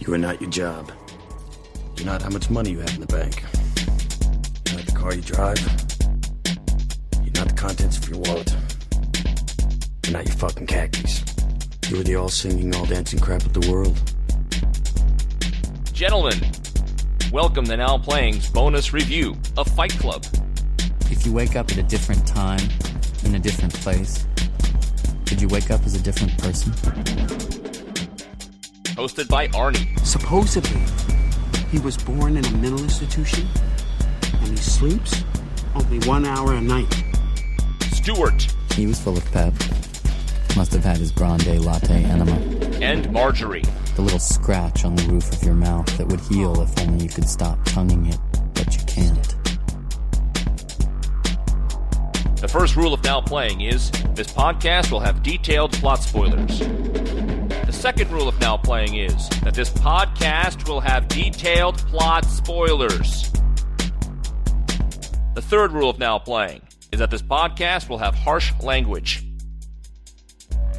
You are not your job. You're not how much money you have in the bank. You're not the car you drive. You're not the contents of your wallet. You're not your fucking khakis. You are the all-singing, all-dancing crap of the world. Gentlemen, welcome to Now Playing's bonus review of Fight Club. If you wake up at a different time, in a different place, could you wake up as a different person? Hosted by Arnie. Supposedly, he was born in a mental institution, and he sleeps only 1 hour a night. Stuart. He was full of pep. Must have had his grande latte enema. And Marjorie. The little scratch on the roof of your mouth that would heal if only you could stop tonguing it, but you can't. The first rule of Now Playing is this podcast will have detailed plot spoilers. The second rule of Now Playing is that this podcast will have detailed plot spoilers. The third rule of Now Playing is that this podcast will have harsh language.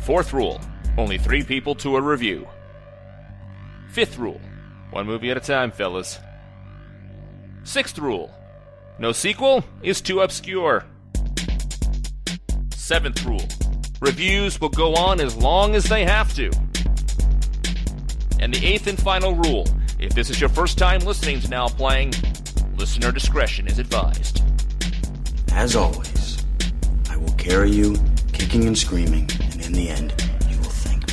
Fourth rule, only 3 people to a review. Fifth rule, 1 movie at a time, fellas. Sixth rule, no sequel is too obscure. Seventh rule, reviews will go on as long as they have to. And the eighth and final rule, if this is your first time listening to Now Playing, listener discretion is advised. As always, I will carry you, kicking and screaming, and in the end, you will thank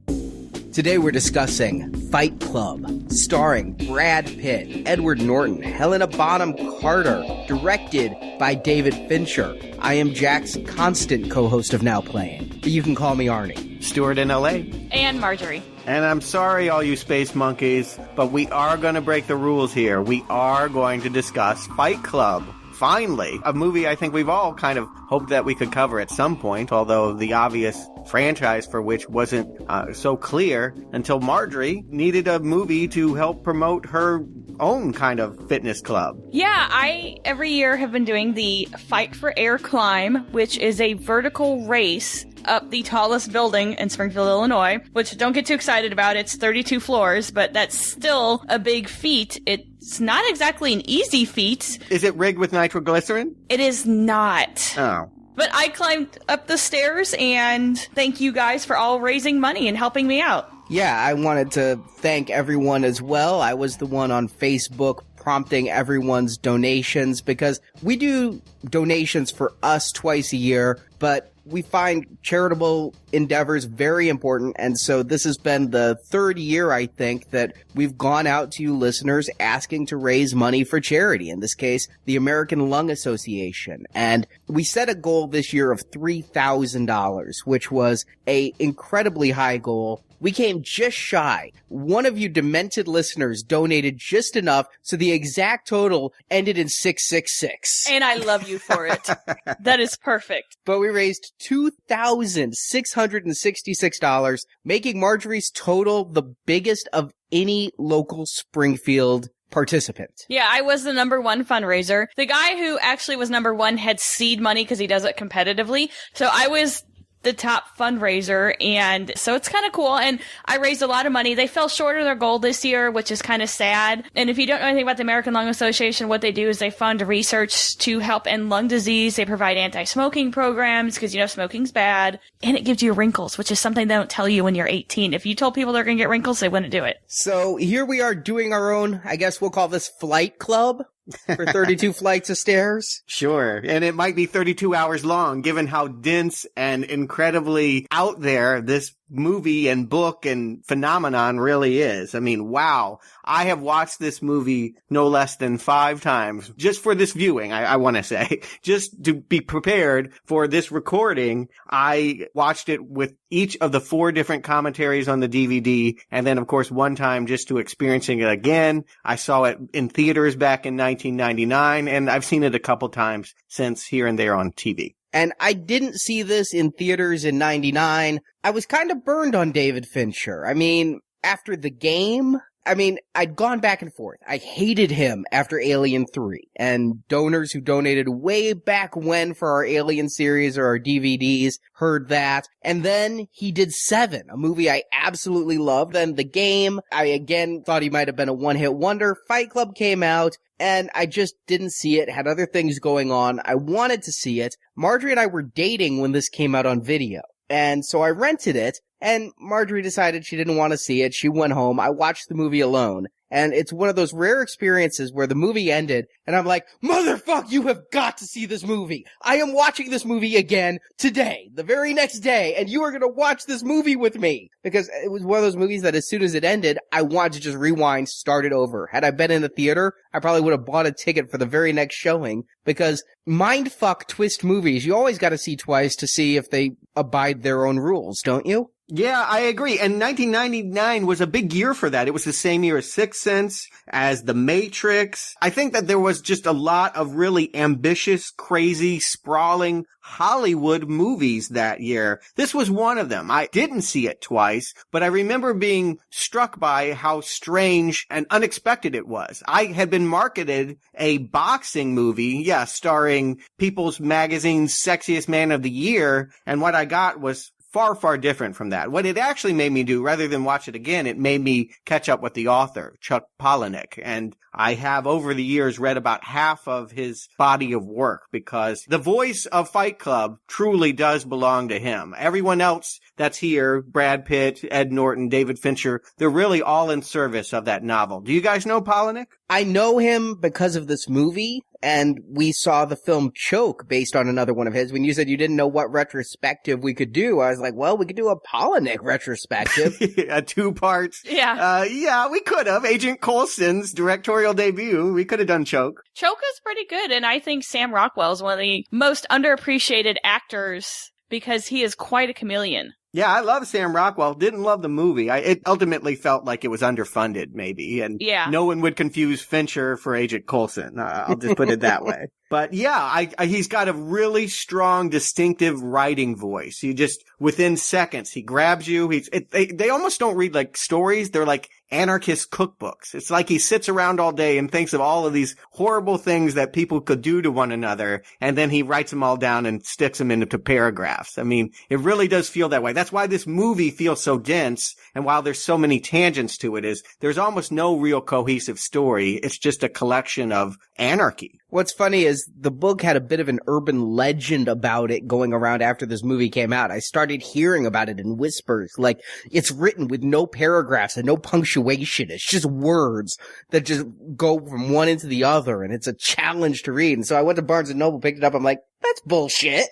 me. Today we're discussing Fight Club, starring Brad Pitt, Edward Norton, Helena Bonham Carter, directed by David Fincher. I am Jack's constant co-host of Now Playing, but you can call me Arnie. Stuart in LA. And Marjorie. And I'm sorry, all you space monkeys, but we are going to break the rules here. We are going to discuss Fight Club. Finally, a movie I think we've all kind of hoped that we could cover at some point, although the obvious franchise for which wasn't so clear until Marjorie needed a movie to help promote her own kind of fitness club. Yeah, I every year have been doing the Fight for Air Climb, which is a vertical race up the tallest building in Springfield, Illinois, which don't get too excited about. It's 32 floors, but that's still a big feat. It's not exactly an easy feat. Is it rigged with nitroglycerin? It is not. Oh. But I climbed up the stairs, and thank you guys for all raising money and helping me out. Yeah, I wanted to thank everyone as well. I was the one on Facebook prompting everyone's donations because we do donations for us twice a year, but we find charitable endeavors very important, and so this has been the third year, I think, that we've gone out to you listeners asking to raise money for charity, in this case, the American Lung Association. And we set a goal this year of $3,000, which was a incredibly high goal. We came just shy. One of you demented listeners donated just enough, so the exact total ended in 666. And I love you for it. That is perfect. But we raised $2,666, making Marjorie's total the biggest of any local Springfield participant. Yeah, I was the number 1 fundraiser. The guy who actually was number 1 had seed money because he does it competitively. So I was the top fundraiser, and so it's kind of cool, and I raised a lot of money. They fell short of their goal this year, which is kind of sad. And if you don't know anything about the American Lung Association, what they do is they fund research to help end lung disease. They provide anti-smoking programs because, smoking's bad, and it gives you wrinkles, which is something they don't tell you when you're 18. If you told people they're going to get wrinkles, they wouldn't do it. So here we are doing our own, I guess we'll call this Flight Club. For 32 flights of stairs? Sure. And it might be 32 hours long, given how dense and incredibly out there this movie and book and phenomenon really is. I mean, wow. I have watched this movie no less than 5 times just for this viewing, I want to say. Just to be prepared for this recording, I watched it with each of the 4 different commentaries on the DVD, and then, of course, one time just to experiencing it again. I saw it in theaters back in 1999, and I've seen it a couple times since here and there on TV. And I didn't see this in theaters in 99. I was kind of burned on David Fincher. I mean, after The Game, I mean, I'd gone back and forth. I hated him after Alien 3, and donors who donated way back when for our Alien series or our DVDs heard that. And then he did Seven, a movie I absolutely loved. And The Game, I again thought he might have been a one-hit wonder. Fight Club came out, and I just didn't see it, had other things going on. I wanted to see it. Marjorie and I were dating when this came out on video. And so I rented it, and Marjorie decided she didn't want to see it. She went home. I watched the movie alone. And it's one of those rare experiences where the movie ended, and I'm like, motherfuck, you have got to see this movie. I am watching this movie again today, the very next day, and you are going to watch this movie with me. Because it was one of those movies that as soon as it ended, I wanted to just rewind, start it over. Had I been in the theater, I probably would have bought a ticket for the very next showing, because mindfuck twist movies, you always got to see twice to see if they abide their own rules, don't you? Yeah, I agree. And 1999 was a big year for that. It was the same year as Sixth Sense, as The Matrix. I think that there was just a lot of really ambitious, crazy, sprawling Hollywood movies that year. This was one of them. I didn't see it twice, but I remember being struck by how strange and unexpected it was. I had been marketed a boxing movie, starring People's Magazine's Sexiest Man of the Year, and what I got was far, far different from that. What it actually made me do, rather than watch it again, it made me catch up with the author, Chuck Palahniuk. And I have over the years read about half of his body of work, because the voice of Fight Club truly does belong to him. Everyone else that's here, Brad Pitt, Ed Norton, David Fincher, they're really all in service of that novel. Do you guys know Palahniuk? I know him because of this movie, and we saw the film Choke based on another one of his. When you said you didn't know what retrospective we could do, I was like, well, we could do a Palahniuk retrospective. A 2-part. Yeah. We could have. Agent Coulson's directorial debut. We could have done Choke. Choke is pretty good, and I think Sam Rockwell is one of the most underappreciated actors because he is quite a chameleon. Yeah, I love Sam Rockwell. Didn't love the movie. It ultimately felt like it was underfunded, maybe. And no one would confuse Fincher for Agent Coulson. I'll just put it that way. But yeah, he's got a really strong, distinctive writing voice. You just, within seconds, he grabs you. They almost don't read like stories. They're like anarchist cookbooks. It's like he sits around all day and thinks of all of these horrible things that people could do to one another. And then he writes them all down and sticks them into paragraphs. I mean, it really does feel that way. That's why this movie feels so dense. And while there's so many tangents to it, there's almost no real cohesive story. It's just a collection of anarchy. What's funny is the book had a bit of an urban legend about it going around after this movie came out. I started hearing about it in whispers. Like, it's written with no paragraphs and no punctuation. It's just words that just go from one into the other, and it's a challenge to read. And so I went to Barnes & Noble, picked it up. I'm like, that's bullshit.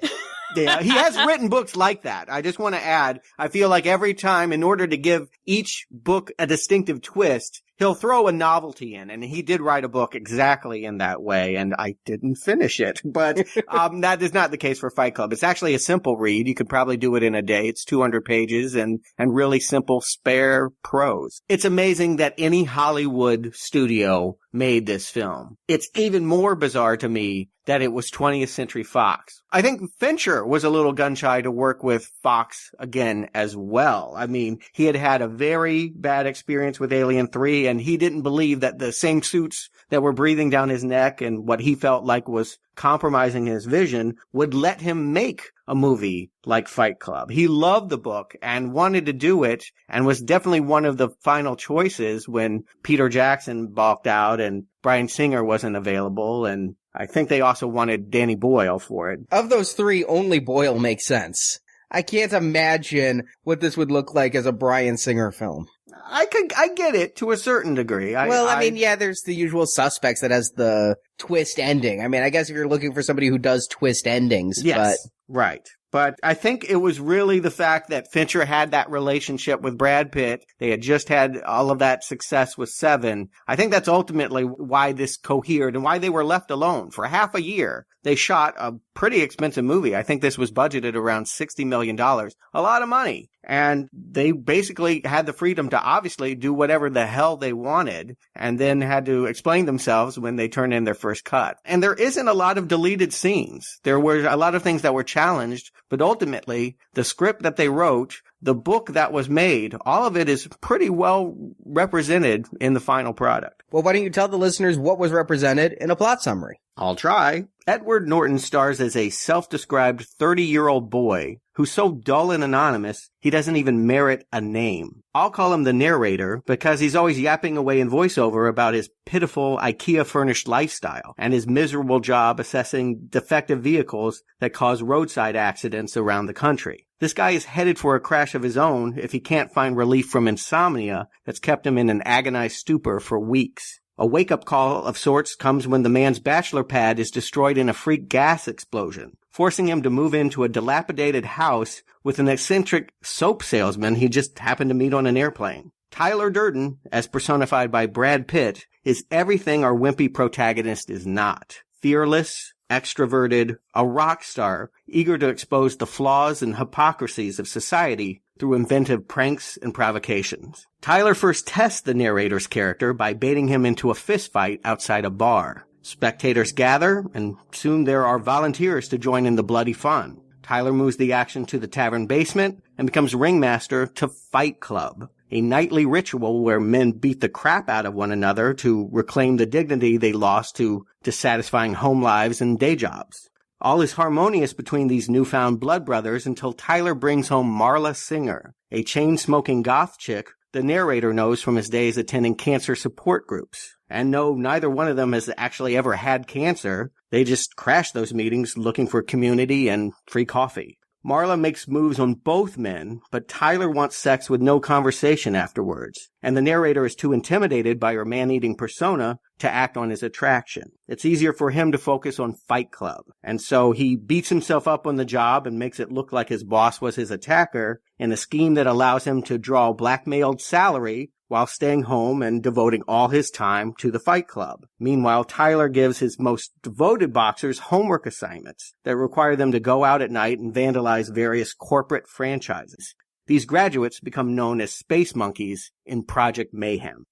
Yeah, he has written books like that. I just want to add, I feel like every time, in order to give each book a distinctive twist, he'll throw a novelty in, and he did write a book exactly in that way, and I didn't finish it. But that is not the case for Fight Club. It's actually a simple read. You could probably do it in a day. It's 200 pages and really simple, spare prose. It's amazing that any Hollywood studio made this film. It's even more bizarre to me that it was 20th Century Fox. I think Fincher was a little gun-shy to work with Fox again as well. I mean, he had had a very bad experience with Alien 3, and he didn't believe that the same suits that were breathing down his neck and what he felt like was compromising his vision would let him make a movie like Fight Club. He loved the book and wanted to do it, and was definitely one of the final choices when Peter Jackson balked out and Bryan Singer wasn't available, and I think they also wanted Danny Boyle for it. Of those three, only Boyle makes sense. I can't imagine what this would look like as a Bryan Singer film. I get it to a certain degree. There's the usual suspects that has the twist ending. I mean, I guess if you're looking for somebody who does twist endings, yes, right. But I think it was really the fact that Fincher had that relationship with Brad Pitt. They had just had all of that success with Seven. I think that's ultimately why this cohered and why they were left alone for half a year. They shot a pretty expensive movie. I think this was budgeted around $60 million. A lot of money. And they basically had the freedom to obviously do whatever the hell they wanted and then had to explain themselves when they turned in their first cut. And there isn't a lot of deleted scenes. There were a lot of things that were challenged, but ultimately the script that they wrote, the book that was made, all of it is pretty well represented in the final product. Well, why don't you tell the listeners what was represented in a plot summary? I'll try. Edward Norton stars as a self-described 30-year-old boy who's so dull and anonymous, he doesn't even merit a name. I'll call him the narrator because he's always yapping away in voiceover about his pitiful IKEA-furnished lifestyle and his miserable job assessing defective vehicles that cause roadside accidents around the country. This guy is headed for a crash of his own if he can't find relief from insomnia that's kept him in an agonized stupor for weeks. A wake-up call of sorts comes when the man's bachelor pad is destroyed in a freak gas explosion, forcing him to move into a dilapidated house with an eccentric soap salesman he just happened to meet on an airplane. Tyler Durden, as personified by Brad Pitt, is everything our wimpy protagonist is not. Fearless, extroverted, a rock star, eager to expose the flaws and hypocrisies of society through inventive pranks and provocations. Tyler first tests the narrator's character by baiting him into a fistfight outside a bar. Spectators gather, and soon there are volunteers to join in the bloody fun. Tyler moves the action to the tavern basement and becomes ringmaster to Fight Club, a nightly ritual where men beat the crap out of one another to reclaim the dignity they lost to dissatisfying home lives and day jobs. All is harmonious between these newfound blood brothers until Tyler brings home Marla Singer, a chain-smoking goth chick the narrator knows from his days attending cancer support groups. And no, neither one of them has actually ever had cancer. They just crash those meetings looking for community and free coffee. Marla makes moves on both men, but Tyler wants sex with no conversation afterwards, and the narrator is too intimidated by her man-eating persona to act on his attraction. It's easier for him to focus on Fight Club, and so he beats himself up on the job and makes it look like his boss was his attacker in a scheme that allows him to draw a blackmailed salary while staying home and devoting all his time to the Fight Club. Meanwhile, Tyler gives his most devoted boxers homework assignments that require them to go out at night and vandalize various corporate franchises. These graduates become known as Space Monkeys in Project Mayhem.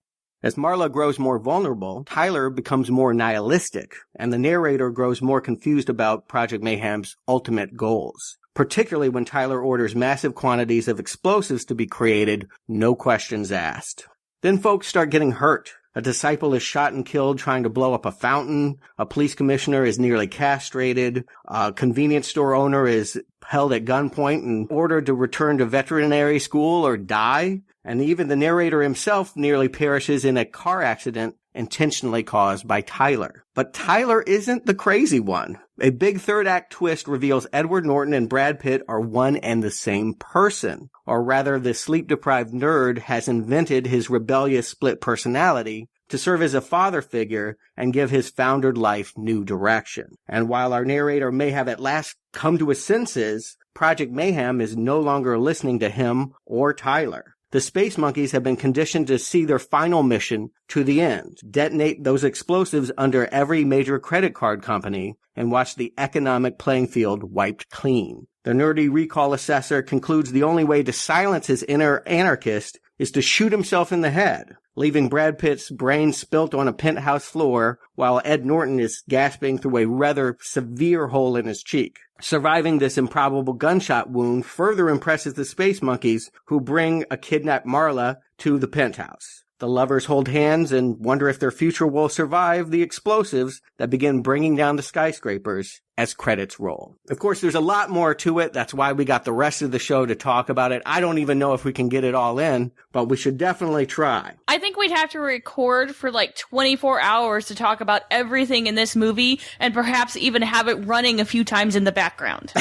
As Marla grows more vulnerable, Tyler becomes more nihilistic, and the narrator grows more confused about Project Mayhem's ultimate goals. Particularly when Tyler orders massive quantities of explosives to be created, no questions asked. Then folks start getting hurt. A disciple is shot and killed trying to blow up a fountain. A police commissioner is nearly castrated. A convenience store owner is held at gunpoint and ordered to return to veterinary school or die. And even the narrator himself nearly perishes in a car accident intentionally caused by Tyler. But Tyler isn't the crazy one. A big third act twist reveals Edward Norton and Brad Pitt are one and the same person. Or rather, the sleep-deprived nerd has invented his rebellious split personality to serve as a father figure and give his foundered life new direction. And while our narrator may have at last come to his senses, Project Mayhem is no longer listening to him or Tyler. The Space Monkeys have been conditioned to see their final mission to the end, detonate those explosives under every major credit card company, and watch the economic playing field wiped clean. The nerdy recall assessor concludes the only way to silence his inner anarchist is to shoot himself in the head, leaving Brad Pitt's brain spilt on a penthouse floor while Ed Norton is gasping through a rather severe hole in his cheek. Surviving this improbable gunshot wound further impresses the Space Monkeys, who bring a kidnapped Marla to the penthouse. The lovers hold hands and wonder if their future will survive the explosives that begin bringing down the skyscrapers as credits roll. Of course, there's a lot more to it. That's why we got the rest of the show to talk about it. I don't even know if we can get it all in, but we should definitely try. I think we'd have to record for like 24 hours to talk about everything in this movie and perhaps even have it running a few times in the background.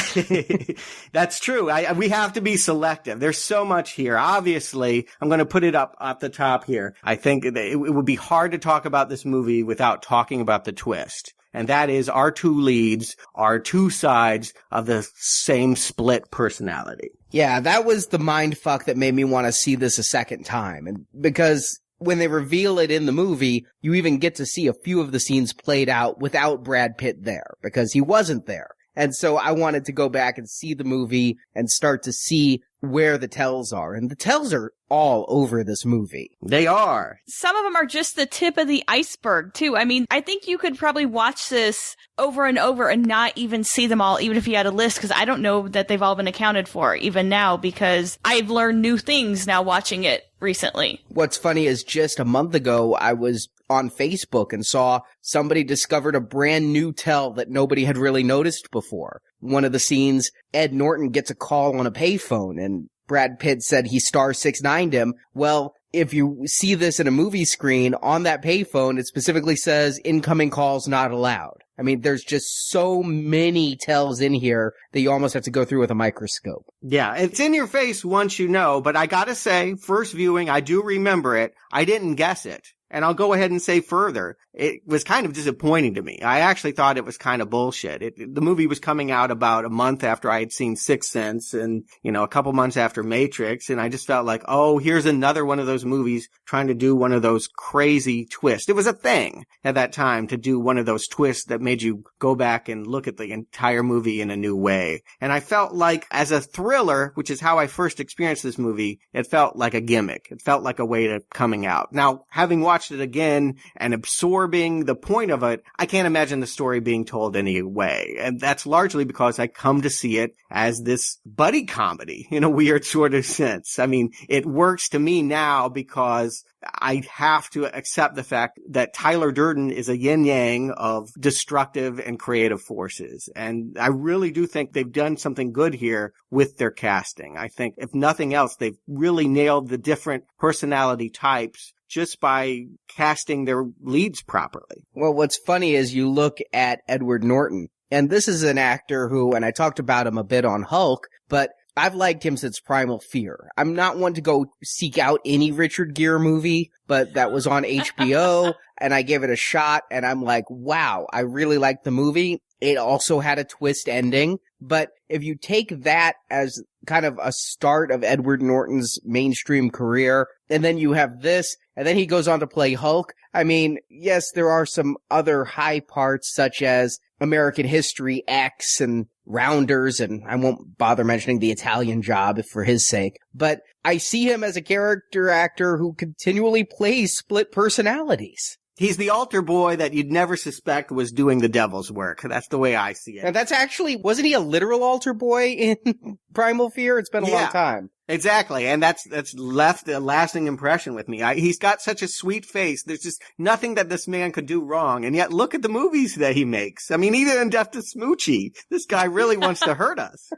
That's true. We have to be selective. There's so much here. Obviously, I'm going to put it up at the top here. I think it would be hard to talk about this movie without talking about the twist. And that is our two leads are two sides of the same split personality. Yeah, that was the mind fuck that made me want to see this a second time. And because when they reveal it in the movie, you even get to see a few of the scenes played out without Brad Pitt there, because he wasn't there. And so I wanted to go back and see the movie and start to see where the tells are. And the tells are all over this movie. They are. Some of them are just the tip of the iceberg, too. I mean, I think you could probably watch this over and over and not even see them all, even if you had a list, because I don't know that they've all been accounted for, even now, because I've learned new things now watching it recently. What's funny is just a month ago, I was on Facebook and saw somebody discovered a brand new tell that nobody had really noticed before. One of the scenes, Ed Norton gets a call on a payphone, and Brad Pitt said he star 6'9'd him. Well, if you see this in a movie screen, on that payphone, it specifically says incoming calls not allowed. I mean, there's just so many tells in here that you almost have to go through with a microscope. Yeah, it's in your face once you know, but I gotta say, first viewing, I do remember it. I didn't guess it. And I'll go ahead and say further, it was kind of disappointing to me. I actually thought it was kind of bullshit. The movie was coming out about a month after I had seen Sixth Sense and, a couple months after Matrix. And I just felt like, oh, here's another one of those movies trying to do one of those crazy twists. It was a thing at that time to do one of those twists that made you go back and look at the entire movie in a new way. And I felt like as a thriller, which is how I first experienced this movie, it felt like a gimmick. It felt like a way to coming out. Now, having watched it again and absorbing the point of it, I can't imagine the story being told any way. And that's largely because I come to see it as this buddy comedy in a weird sort of sense. I mean, it works to me now because I have to accept the fact that Tyler Durden is a yin-yang of destructive and creative forces. And I really do think they've done something good here with their casting. I think, if nothing else, they've really nailed the different personality types just by casting their leads properly. Well, what's funny is you look at Edward Norton, and this is an actor who, and I talked about him a bit on Hulk, but I've liked him since Primal Fear. I'm not one to go seek out any Richard Gere movie, but that was on HBO, and I gave it a shot, and I'm like, wow, I really liked the movie. It also had a twist ending, but if you take that as kind of a start of Edward Norton's mainstream career, and then you have this, and then he goes on to play Hulk, I mean, yes, there are some other high parts such as American History X and Rounders, and I won't bother mentioning The Italian Job for his sake, but I see him as a character actor who continually plays split personalities. He's the altar boy that you'd never suspect was doing the devil's work. That's the way I see it. And that's actually, wasn't he a literal altar boy in Primal Fear? It's been a long time. Exactly. And that's left a lasting impression with me. He's got such a sweet face. There's just nothing that this man could do wrong. And yet look at the movies that he makes. I mean, even in Death to Smoochie, this guy really wants to hurt us.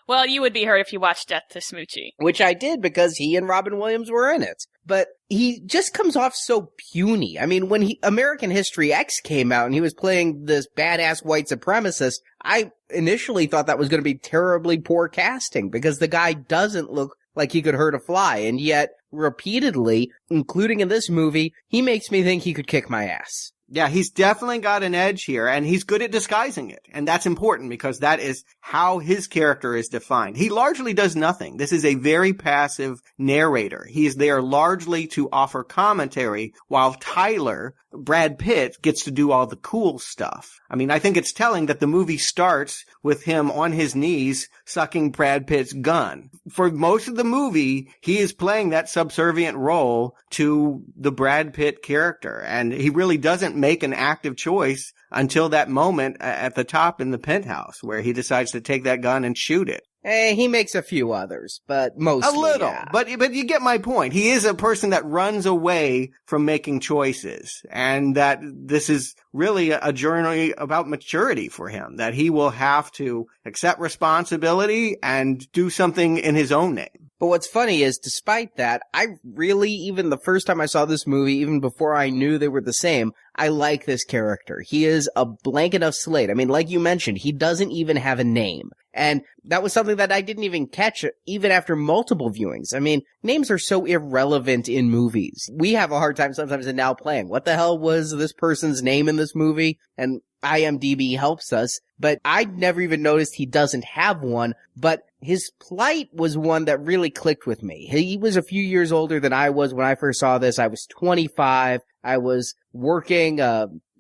Well, you would be hurt if you watched Death to Smoochie. Which I did because he and Robin Williams were in it. But he just comes off so puny. I mean, when American History X came out and he was playing this badass white supremacist, I initially thought that was going to be terribly poor casting because the guy doesn't look like he could hurt a fly. And yet, repeatedly, including in this movie, he makes me think he could kick my ass. Yeah, he's definitely got an edge here, and he's good at disguising it. And that's important because that is how his character is defined. He largely does nothing. This is a very passive narrator. He is there largely to offer commentary, while Tyler, Brad Pitt, gets to do all the cool stuff. I mean, I think it's telling that the movie starts with him on his knees sucking Brad Pitt's gun. For most of the movie, he is playing that subservient role to the Brad Pitt character, and he really doesn't make an active choice until that moment at the top in the penthouse where he decides to take that gun and shoot it. He makes a few others, but mostly, a little. Yeah. But you get my point. He is a person that runs away from making choices, and that this is really a journey about maturity for him, that he will have to accept responsibility and do something in his own name. But what's funny is, despite that, I really, even the first time I saw this movie, even before I knew they were the same, I like this character. He is a blank enough slate. I mean, like you mentioned, he doesn't even have a name. And that was something that I didn't even catch even after multiple viewings. I mean, names are so irrelevant in movies. We have a hard time sometimes in now playing. What the hell was this person's name in this movie? And IMDb helps us. But I'd never even noticed he doesn't have one. But his plight was one that really clicked with me. He was a few years older than I was when I first saw this. I was 25. I was working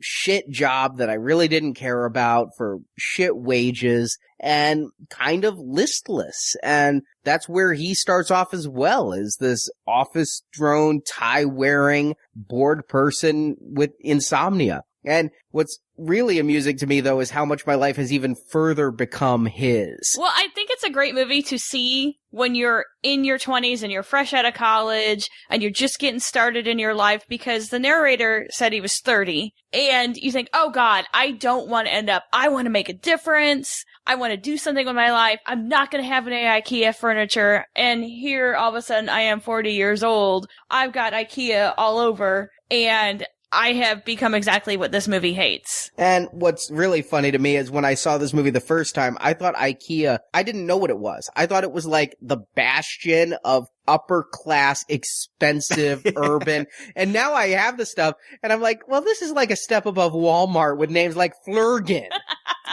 shit job that I really didn't care about for shit wages and kind of listless. And that's where he starts off as well, is this office drone, tie-wearing, bored person with insomnia. And what's really amusing to me, though, is how much my life has even further become his. Well, I think it's a great movie to see when you're in your 20s and you're fresh out of college and you're just getting started in your life, because the narrator said he was 30 and you think, oh God, I don't want to end up, I want to make a difference. I want to do something with my life. I'm not going to have any IKEA furniture. And here, all of a sudden, I am 40 years old. I've got IKEA all over, and I have become exactly what this movie hates. And what's really funny to me is when I saw this movie the first time, I thought IKEA, I didn't know what it was. I thought it was like the bastion of upper class, expensive, urban. And now I have the stuff and I'm like, well, this is like a step above Walmart with names like Flurgan.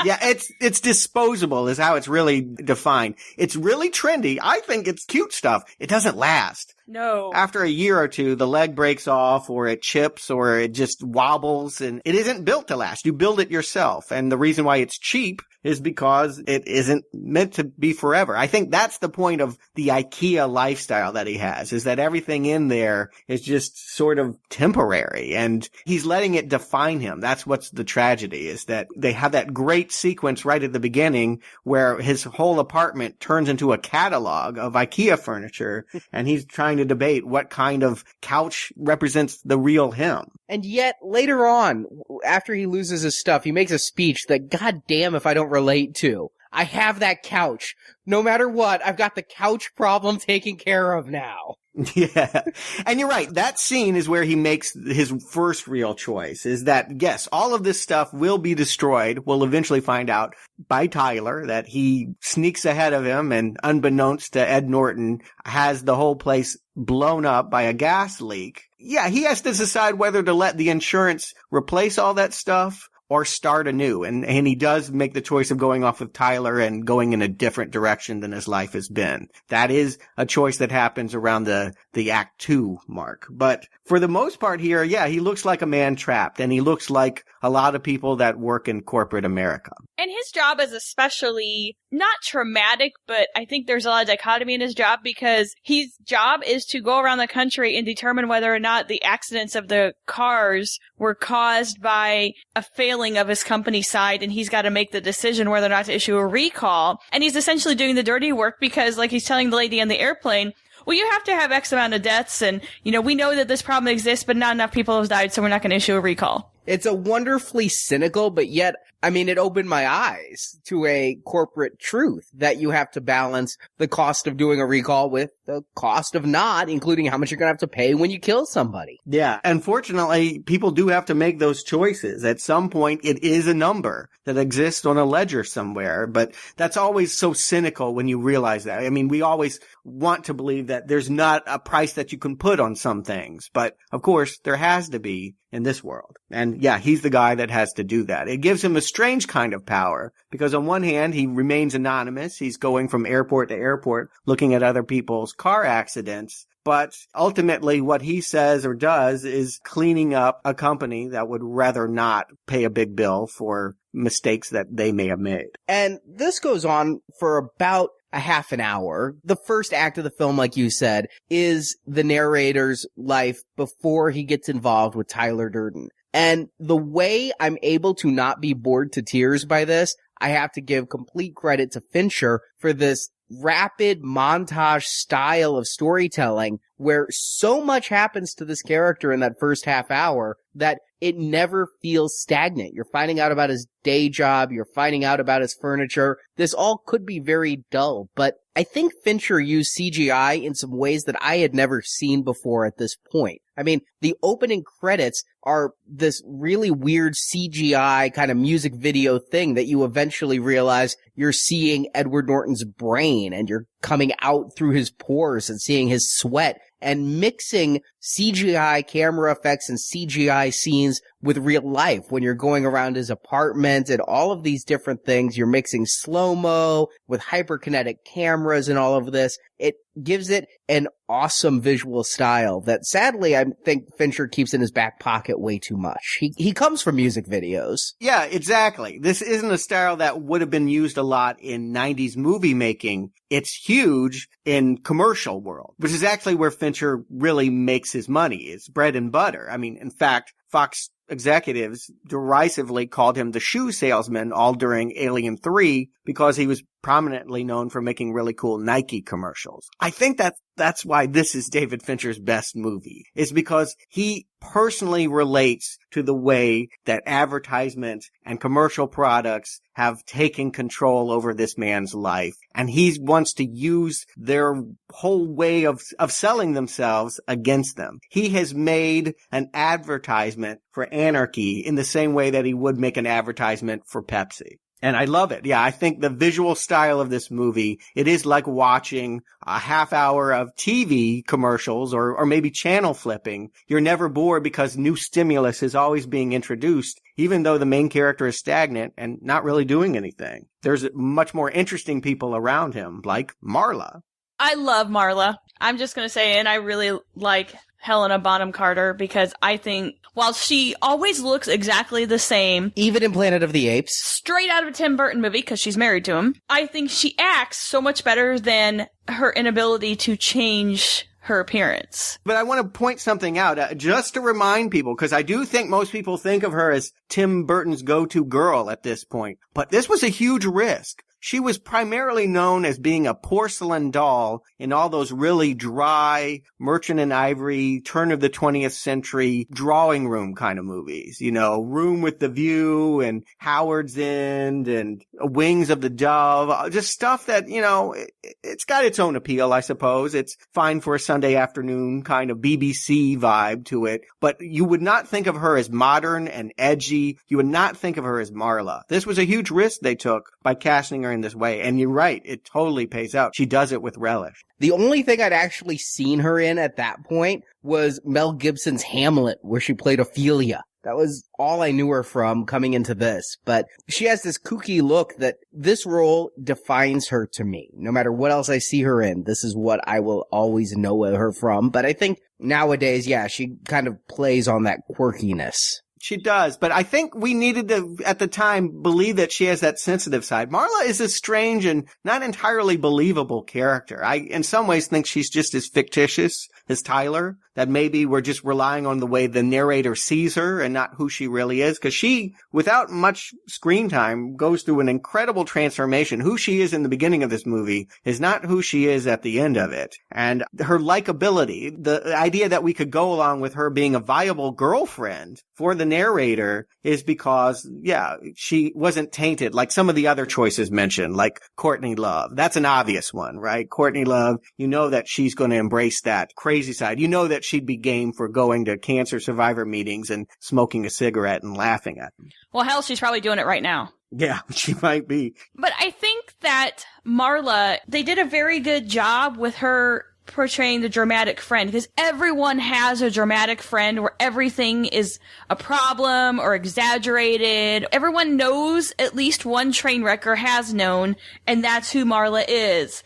Yeah, it's disposable is how it's really defined. It's really trendy. I think it's cute stuff. It doesn't last. No. After a year or two, the leg breaks off or it chips or it just wobbles, and it isn't built to last. You build it yourself. And the reason why it's cheap is because it isn't meant to be forever. I think that's the point of the IKEA lifestyle that he has, is that everything in there is just sort of temporary and he's letting it define him. That's what's the tragedy, is that they have that great sequence right at the beginning where his whole apartment turns into a catalog of IKEA furniture and he's trying to debate what kind of couch represents the real him. And yet, later on, after he loses his stuff, he makes a speech that, goddamn if I don't relate to. I have that couch. No matter what, I've got the couch problem taken care of now. Yeah. And you're right. That scene is where he makes his first real choice, is that, yes, all of this stuff will be destroyed. We'll eventually find out by Tyler that he sneaks ahead of him and, unbeknownst to Ed Norton, has the whole place blown up by a gas leak. Yeah, he has to decide whether to let the insurance replace all that stuff or start anew. And he does make the choice of going off with Tyler and going in a different direction than his life has been. That is a choice that happens around the Act 2 mark. But for the most part here, yeah, he looks like a man trapped, and he looks like a lot of people that work in corporate America. And his job is especially not traumatic, but I think there's a lot of dichotomy in his job, because his job is to go around the country and determine whether or not the accidents of the cars were caused by a failing of his company side, and he's got to make the decision whether or not to issue a recall. And he's essentially doing the dirty work, because like he's telling the lady on the airplane, well, you have to have X amount of deaths, and, you know, we know that this problem exists, but not enough people have died, so we're not going to issue a recall. It's a wonderfully cynical, but yet, I mean, it opened my eyes to a corporate truth that you have to balance the cost of doing a recall with the cost of not, including how much you're going to have to pay when you kill somebody. Yeah. Unfortunately, people do have to make those choices. At some point, it is a number that exists on a ledger somewhere, but that's always so cynical when you realize that. I mean, we always want to believe that there's not a price that you can put on some things, but of course, there has to be in this world. And yeah, he's the guy that has to do that. It gives him a strange kind of power, because on one hand, he remains anonymous. He's going from airport to airport looking at other people's car accidents. But ultimately, what he says or does is cleaning up a company that would rather not pay a big bill for mistakes that they may have made. And this goes on for about a half an hour. The first act of the film, like you said, is the narrator's life before he gets involved with Tyler Durden. And the way I'm able to not be bored to tears by this, I have to give complete credit to Fincher for this rapid montage style of storytelling where so much happens to this character in that first half hour that it never feels stagnant. You're finding out about his day job. You're finding out about his furniture. This all could be very dull, but I think Fincher used CGI in some ways that I had never seen before at this point. I mean, the opening credits are this really weird CGI kind of music video thing that you eventually realize you're seeing Edward Norton's brain and you're coming out through his pores and seeing his sweat, and mixing CGI camera effects and CGI scenes with real life when you're going around his apartment and all of these different things. You're mixing slow-mo with hyperkinetic cameras and all of this. It gives it an awesome visual style that sadly I think Fincher keeps in his back pocket way too much. He comes from music videos. Yeah, exactly. This isn't a style that would have been used a lot in 90s movie making. It's huge in commercial world, which is actually where Fincher really makes his money. It's bread and butter. I mean, in fact, Fox executives derisively called him the shoe salesman all during Alien 3 because he was prominently known for making really cool Nike commercials. I think that's why this is David Fincher's best movie, is because he personally relates to the way that advertisement and commercial products have taken control over this man's life. And he wants to use their whole way of selling themselves against them. He has made an advertisement for anarchy in the same way that he would make an advertisement for Pepsi. And I love it. Yeah, I think the visual style of this movie, it is like watching a half hour of TV commercials or maybe channel flipping. You're never bored because new stimulus is always being introduced, even though the main character is stagnant and not really doing anything. There's much more interesting people around him, like Marla. I love Marla. I'm just going to say, and I really like Helena Bonham Carter because I think while she always looks exactly the same, even in Planet of the Apes, straight out of a Tim Burton movie because she's married to him, I think she acts so much better than her inability to change her appearance. But I want to point something out, just to remind people, because I do think most people think of her as Tim Burton's go-to girl at this point. But this was a huge risk. She was primarily known as being a porcelain doll in all those really dry Merchant and Ivory, turn of the 20th century drawing room kind of movies. You know, Room with the View and Howard's End and Wings of the Dove. Just stuff that, you know, it's got its own appeal, I suppose. It's fine for a Sunday afternoon kind of BBC vibe to it. But you would not think of her as modern and edgy. You would not think of her as Marla. This was a huge risk they took by casting her in this way. And you're right, it totally pays out. She does it with relish. The only thing I'd actually seen her in at that point was Mel Gibson's Hamlet, where she played Ophelia. That was all I knew her from coming into this. But she has this kooky look that this role defines her to me. No matter what else I see her in, this is what I will always know her from. But I think nowadays, yeah, she kind of plays on that quirkiness. She does, but I think we needed to, at the time, believe that she has that sensitive side. Marla is a strange and not entirely believable character. I, in some ways, think she's just as fictitious as Tyler, that maybe we're just relying on the way the narrator sees her and not who she really is. Because she, without much screen time, goes through an incredible transformation. Who she is in the beginning of this movie is not who she is at the end of it. And her likability, the idea that we could go along with her being a viable girlfriend for the narrator is because, yeah, she wasn't tainted like some of the other choices mentioned, like Courtney Love. That's an obvious one, right? Courtney Love, you know that she's going to embrace that crazy side. You know that she'd be game for going to cancer survivor meetings and smoking a cigarette and laughing at them. Well, hell, she's probably doing it right now. Yeah, she might be. But I think that Marla, they did a very good job with her portraying the dramatic friend, because everyone has a dramatic friend where everything is a problem or exaggerated. Everyone knows at least one train wreck or has known, and that's who Marla is.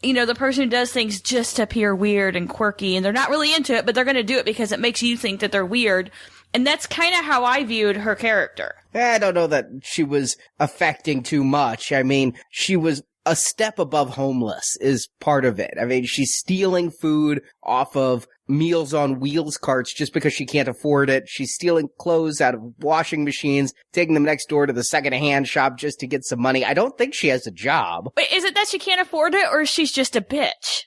You know, the person who does things just to appear weird and quirky, and they're not really into it, but they're going to do it because it makes you think that they're weird. And that's kind of how I viewed her character. I don't know that she was affecting too much. I mean, she was a step above homeless is part of it. I mean, she's stealing food off of Meals on Wheels carts just because she can't afford it. She's stealing clothes out of washing machines, taking them next door to the second-hand shop just to get some money. I don't think she has a job. Wait, is it that she can't afford it, or she's just a bitch?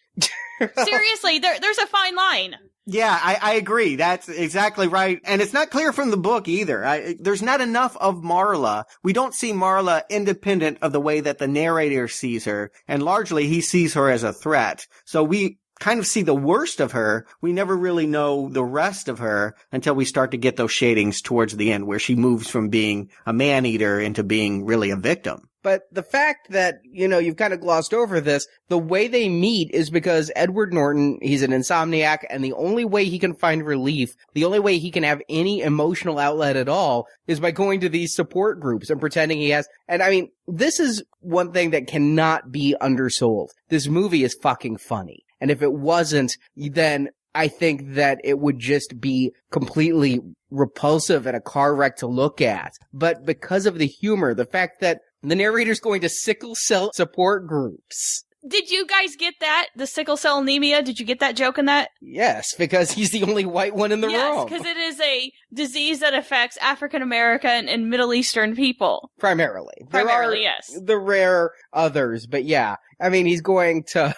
Seriously, there's a fine line. Yeah, I agree. That's exactly right. And it's not clear from the book either. There's not enough of Marla. We don't see Marla independent of the way that the narrator sees her. And largely he sees her as a threat. So we kind of see the worst of her. We never really know the rest of her until we start to get those shadings towards the end where she moves from being a man-eater into being really a victim. But the fact that, you've kind of glossed over this, the way they meet is because Edward Norton, he's an insomniac, and the only way he can find relief, the only way he can have any emotional outlet at all is by going to these support groups and pretending he has. And I mean, this is one thing that cannot be undersold. This movie is fucking funny. And if it wasn't, then I think that it would just be completely repulsive and a car wreck to look at. But because of the humor, the fact that the narrator's going to sickle cell support groups. Did you guys get that? The sickle cell anemia? Did you get that joke in that? Yes, because he's the only white one in the room. Yes, because it is a disease that affects African American and Middle Eastern people. Primarily. Primarily, yes. The rare others, but yeah. I mean, he's going to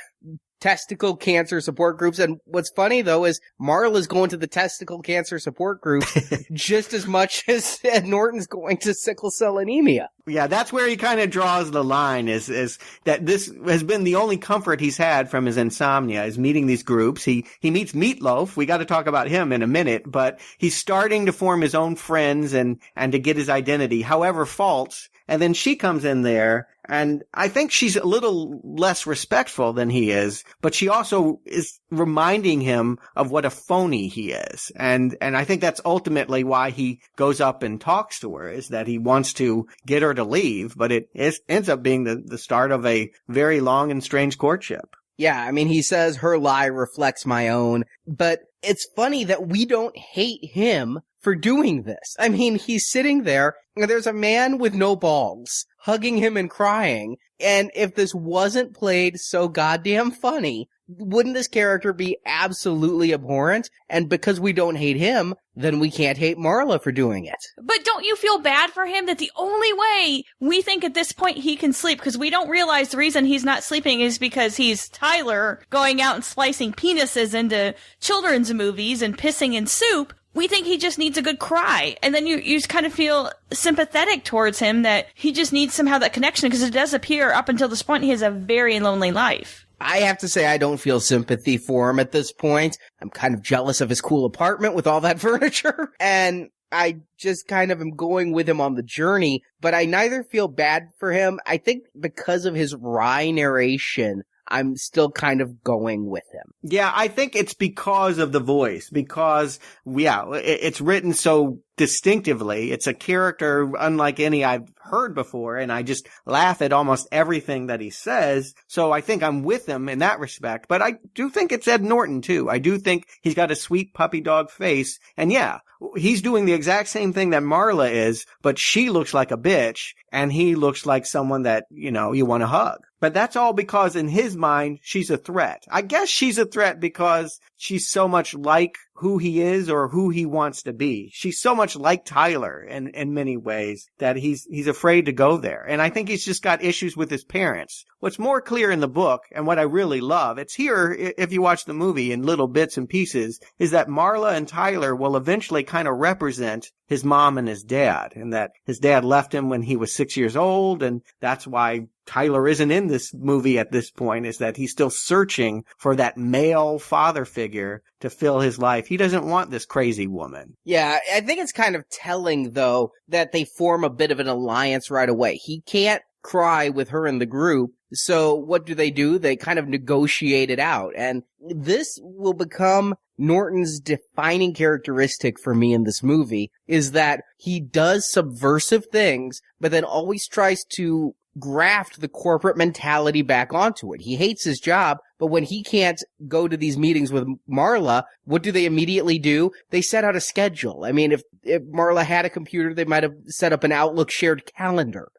testicle cancer support groups. And what's funny, though, is Marla's going to the testicle cancer support group just as much as Ed Norton's going to sickle cell anemia. Yeah, that's where he kind of draws the line is that this has been the only comfort he's had from his insomnia is meeting these groups. He meets Meatloaf. We got to talk about him in a minute, but he's starting to form his own friends and to get his identity, however false. And then she comes in there, and I think she's a little less respectful than he is, but she also is reminding him of what a phony he is. And I think that's ultimately why he goes up and talks to her, is that he wants to get her to leave, but it ends up being the start of a very long and strange courtship. Yeah, I mean, he says her lie reflects my own, but it's funny that we don't hate him for doing this. I mean, he's sitting there, and there's a man with no balls hugging him and crying, and if this wasn't played so goddamn funny, wouldn't this character be absolutely abhorrent? And because we don't hate him, then we can't hate Marla for doing it. But don't you feel bad for him that the only way we think at this point he can sleep, because we don't realize the reason he's not sleeping is because he's Tyler going out and slicing penises into children's movies and pissing in soup. We think he just needs a good cry. And then you kind of feel sympathetic towards him that he just needs somehow that connection, because it does appear up until this point he has a very lonely life. I have to say I don't feel sympathy for him at this point. I'm kind of jealous of his cool apartment with all that furniture. And I just kind of am going with him on the journey, but I neither feel bad for him. I think because of his wry narration, I'm still kind of going with him. Yeah, I think it's because of the voice, because, it's written so distinctively. It's a character unlike any I've heard before, and I just laugh at almost everything that he says. So I think I'm with him in that respect. But I do think it's Ed Norton, too. I do think he's got a sweet puppy dog face. And yeah, he's doing the exact same thing that Marla is, but she looks like a bitch, and he looks like someone that, you want to hug. But that's all because in his mind, she's a threat. I guess she's a threat because she's so much like who he is or who he wants to be. She's so much like Tyler in many ways that he's afraid to go there. And I think he's just got issues with his parents. What's more clear in the book, and what I really love, it's here if you watch the movie in little bits and pieces, is that Marla and Tyler will eventually kind of represent his mom and his dad, and that his dad left him when he was 6 years old, and that's why Tyler isn't in this movie at this point, is that he's still searching for that male father figure to fill his life. He doesn't want this crazy woman. Yeah, I think it's kind of telling, though, that they form a bit of an alliance right away. He can't cry with her in the group, so what do? They kind of negotiate it out, and this will become Norton's defining characteristic for me in this movie, is that he does subversive things, but then always tries to graft the corporate mentality back onto it. He hates his job, but when he can't go to these meetings with Marla, what do they immediately do? They set out a schedule. I mean, if Marla had a computer, they might have set up an Outlook shared calendar.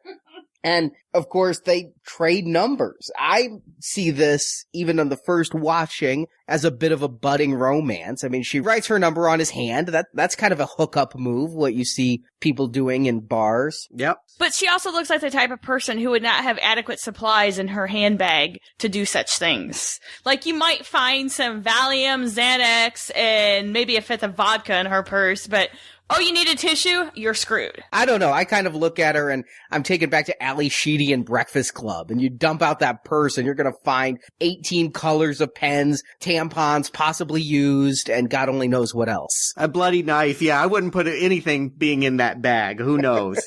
And, of course, they trade numbers. I see this, even on the first watching, as a bit of a budding romance. I mean, she writes her number on his hand. That's kind of a hookup move, what you see people doing in bars. Yep. But she also looks like the type of person who would not have adequate supplies in her handbag to do such things. Like, you might find some Valium, Xanax, and maybe a fifth of vodka in her purse, but Oh, you need a tissue? You're screwed. I don't know. I kind of look at her and I'm taken back to Ali Sheedy and Breakfast Club. And you dump out that purse and you're going to find 18 colors of pens, tampons possibly used, and God only knows what else. A bloody knife. Yeah, I wouldn't put anything being in that bag. Who knows?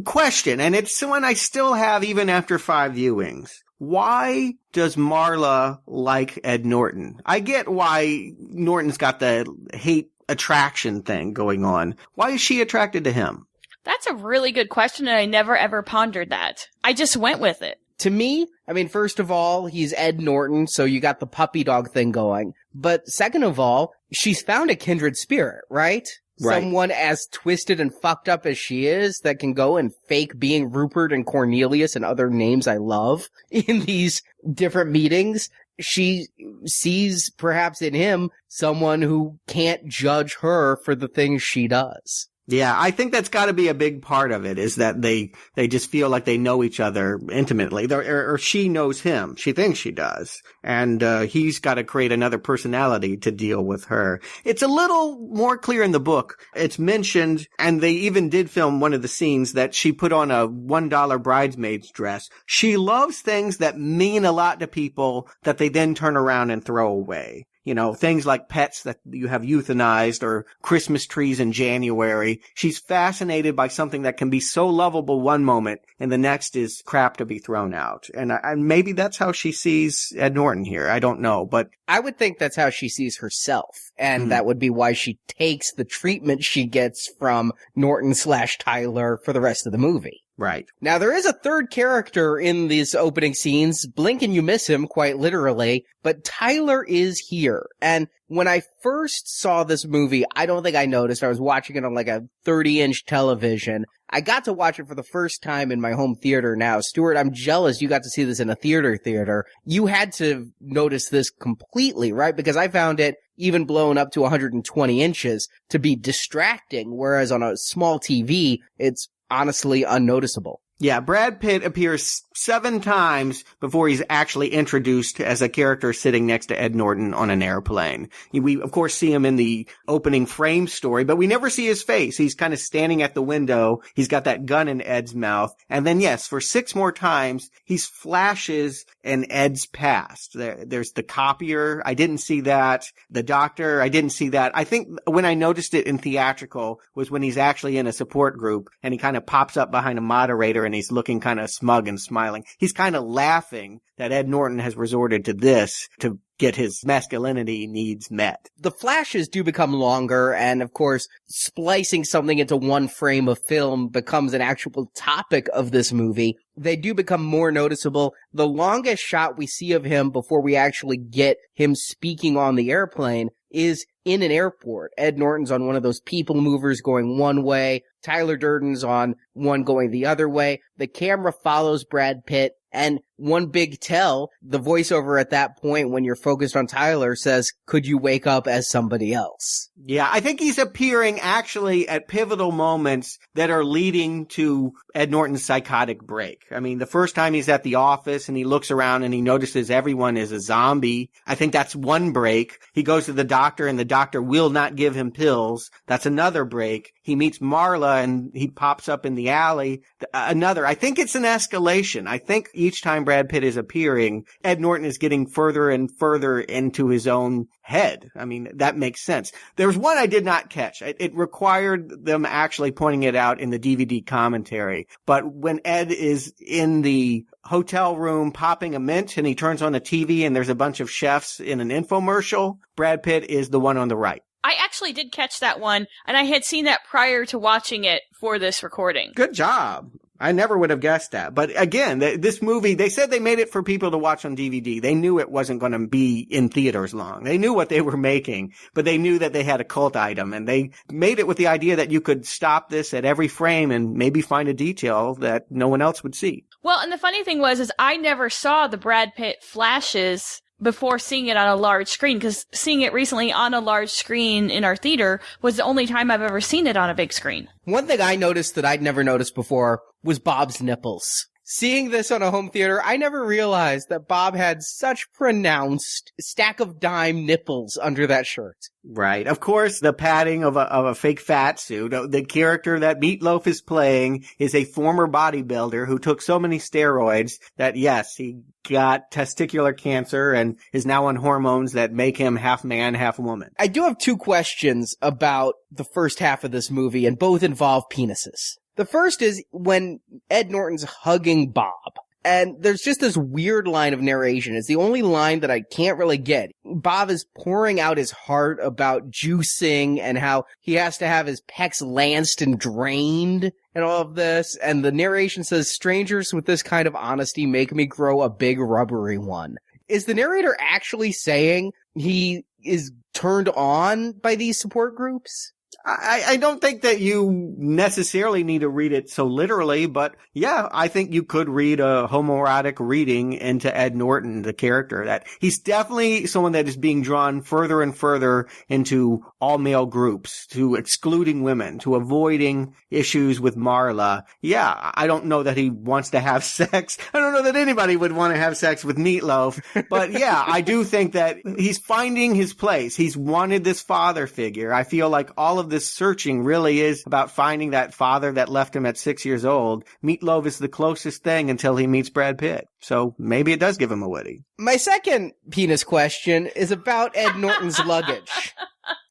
Question, and it's one I still have even after 5 viewings. Why does Marla like Ed Norton? I get why Norton's got the hate attraction thing going on. Why is she attracted to him? That's a really good question, and I never ever pondered that. I just went with it. To me, I mean, first of all, he's Ed Norton, so you got the puppy dog thing going. But second of all, she's found a kindred spirit, right? Right. Someone as twisted and fucked up as she is that can go and fake being Rupert and Cornelius and other names I love in these different meetings. She sees perhaps in him someone who can't judge her for the things she does. Yeah, I think that's got to be a big part of it, is that they just feel like they know each other intimately. Or she knows him. She thinks she does. And he's got to create another personality to deal with her. It's a little more clear in the book. It's mentioned, and they even did film one of the scenes, that she put on a $1 bridesmaid's dress. She loves things that mean a lot to people that they then turn around and throw away. You know, things like pets that you have euthanized or Christmas trees in January. She's fascinated by something that can be so lovable one moment and the next is crap to be thrown out. And maybe that's how she sees Ed Norton here. I don't know, but I would think that's how she sees herself. And that would be why she takes the treatment she gets from Norton/Tyler for the rest of the movie. right. Now, there is a third character in these opening scenes. Blink and you miss him, quite literally. But Tyler is here. And when I first saw this movie, I don't think I noticed. I was watching it on like a 30-inch television. I got to watch it for the first time in my home theater now. Stuart, I'm jealous you got to see this in a theater. You had to notice this completely, right? Because I found it, even blown up to 120 inches, to be distracting, whereas on a small TV, it's honestly unnoticeable. Yeah, Brad Pitt appears 7 times before he's actually introduced as a character sitting next to Ed Norton on an airplane. We, of course, see him in the opening frame story, but we never see his face. He's kind of standing at the window. He's got that gun in Ed's mouth. And then, yes, for 6 more times, he's flashes in Ed's past. There's the copier. I didn't see that. The doctor. I didn't see that. I think when I noticed it in theatrical was when he's actually in a support group and he kind of pops up behind a moderator and he's looking kind of smug and smiling. He's kind of laughing that Ed Norton has resorted to this to get his masculinity needs met. The flashes do become longer, and of course, splicing something into one frame of film becomes an actual topic of this movie. They do become more noticeable. The longest shot we see of him before we actually get him speaking on the airplane is in an airport. Ed Norton's on one of those people movers going one way. Tyler Durden's on one going the other way. The camera follows Brad Pitt. And one big tell, the voiceover at that point when you're focused on Tyler says, could you wake up as somebody else? Yeah, I think he's appearing actually at pivotal moments that are leading to Ed Norton's psychotic break. I mean, the first time he's at the office and he looks around and he notices everyone is a zombie. I think that's one break. He goes to the doctor and the doctor will not give him pills. That's another break. He meets Marla and he pops up in the alley. Another. I think it's an escalation. I think each time Brad Pitt is appearing, Ed Norton is getting further and further into his own head. I mean, that makes sense. There's one I did not catch. It required them actually pointing it out in the DVD commentary. But when Ed is in the hotel room popping a mint and he turns on the TV and there's a bunch of chefs in an infomercial, Brad Pitt is the one on the right. I actually did catch that one, and I had seen that prior to watching it for this recording. Good job. I never would have guessed that. But again, this movie, they said they made it for people to watch on DVD. They knew it wasn't going to be in theaters long. They knew what they were making, but they knew that they had a cult item, and they made it with the idea that you could stop this at every frame and maybe find a detail that no one else would see. Well, and the funny thing was, I never saw the Brad Pitt flashes before seeing it on a large screen, because seeing it recently on a large screen in our theater was the only time I've ever seen it on a big screen. One thing I noticed that I'd never noticed before was Bob's nipples. seeing this on a home theater, I never realized that Bob had such pronounced stack of dime nipples under that shirt. Right. Of course, the padding of a fake fat suit. The character that Meatloaf is playing is a former bodybuilder who took so many steroids that, yes, he got testicular cancer and is now on hormones that make him half man, half woman. I do have two questions about the first half of this movie, and both involve penises. The first is when Ed Norton's hugging Bob. And there's just this weird line of narration. It's the only line that I can't really get. Bob is pouring out his heart about juicing and how he has to have his pecs lanced and drained and all of this. And the narration says, strangers with this kind of honesty make me grow a big rubbery one. Is the narrator actually saying he is turned on by these support groups? I don't think that you necessarily need to read it so literally, but yeah, I think you could read a homoerotic reading into Ed Norton, the character. That he's definitely someone that is being drawn further and further into all male groups, to excluding women, to avoiding issues with Marla. Yeah, I don't know that he wants to have sex. I don't know that anybody would want to have sex with Meatloaf, but yeah, I do think that he's finding his place. He's wanted this father figure. I feel like all of this searching really is about finding that father that left him at 6 years old. Meatloaf is the closest thing until he meets Brad Pitt. So maybe it does give him a Woody. My second penis question is about Ed Norton's luggage.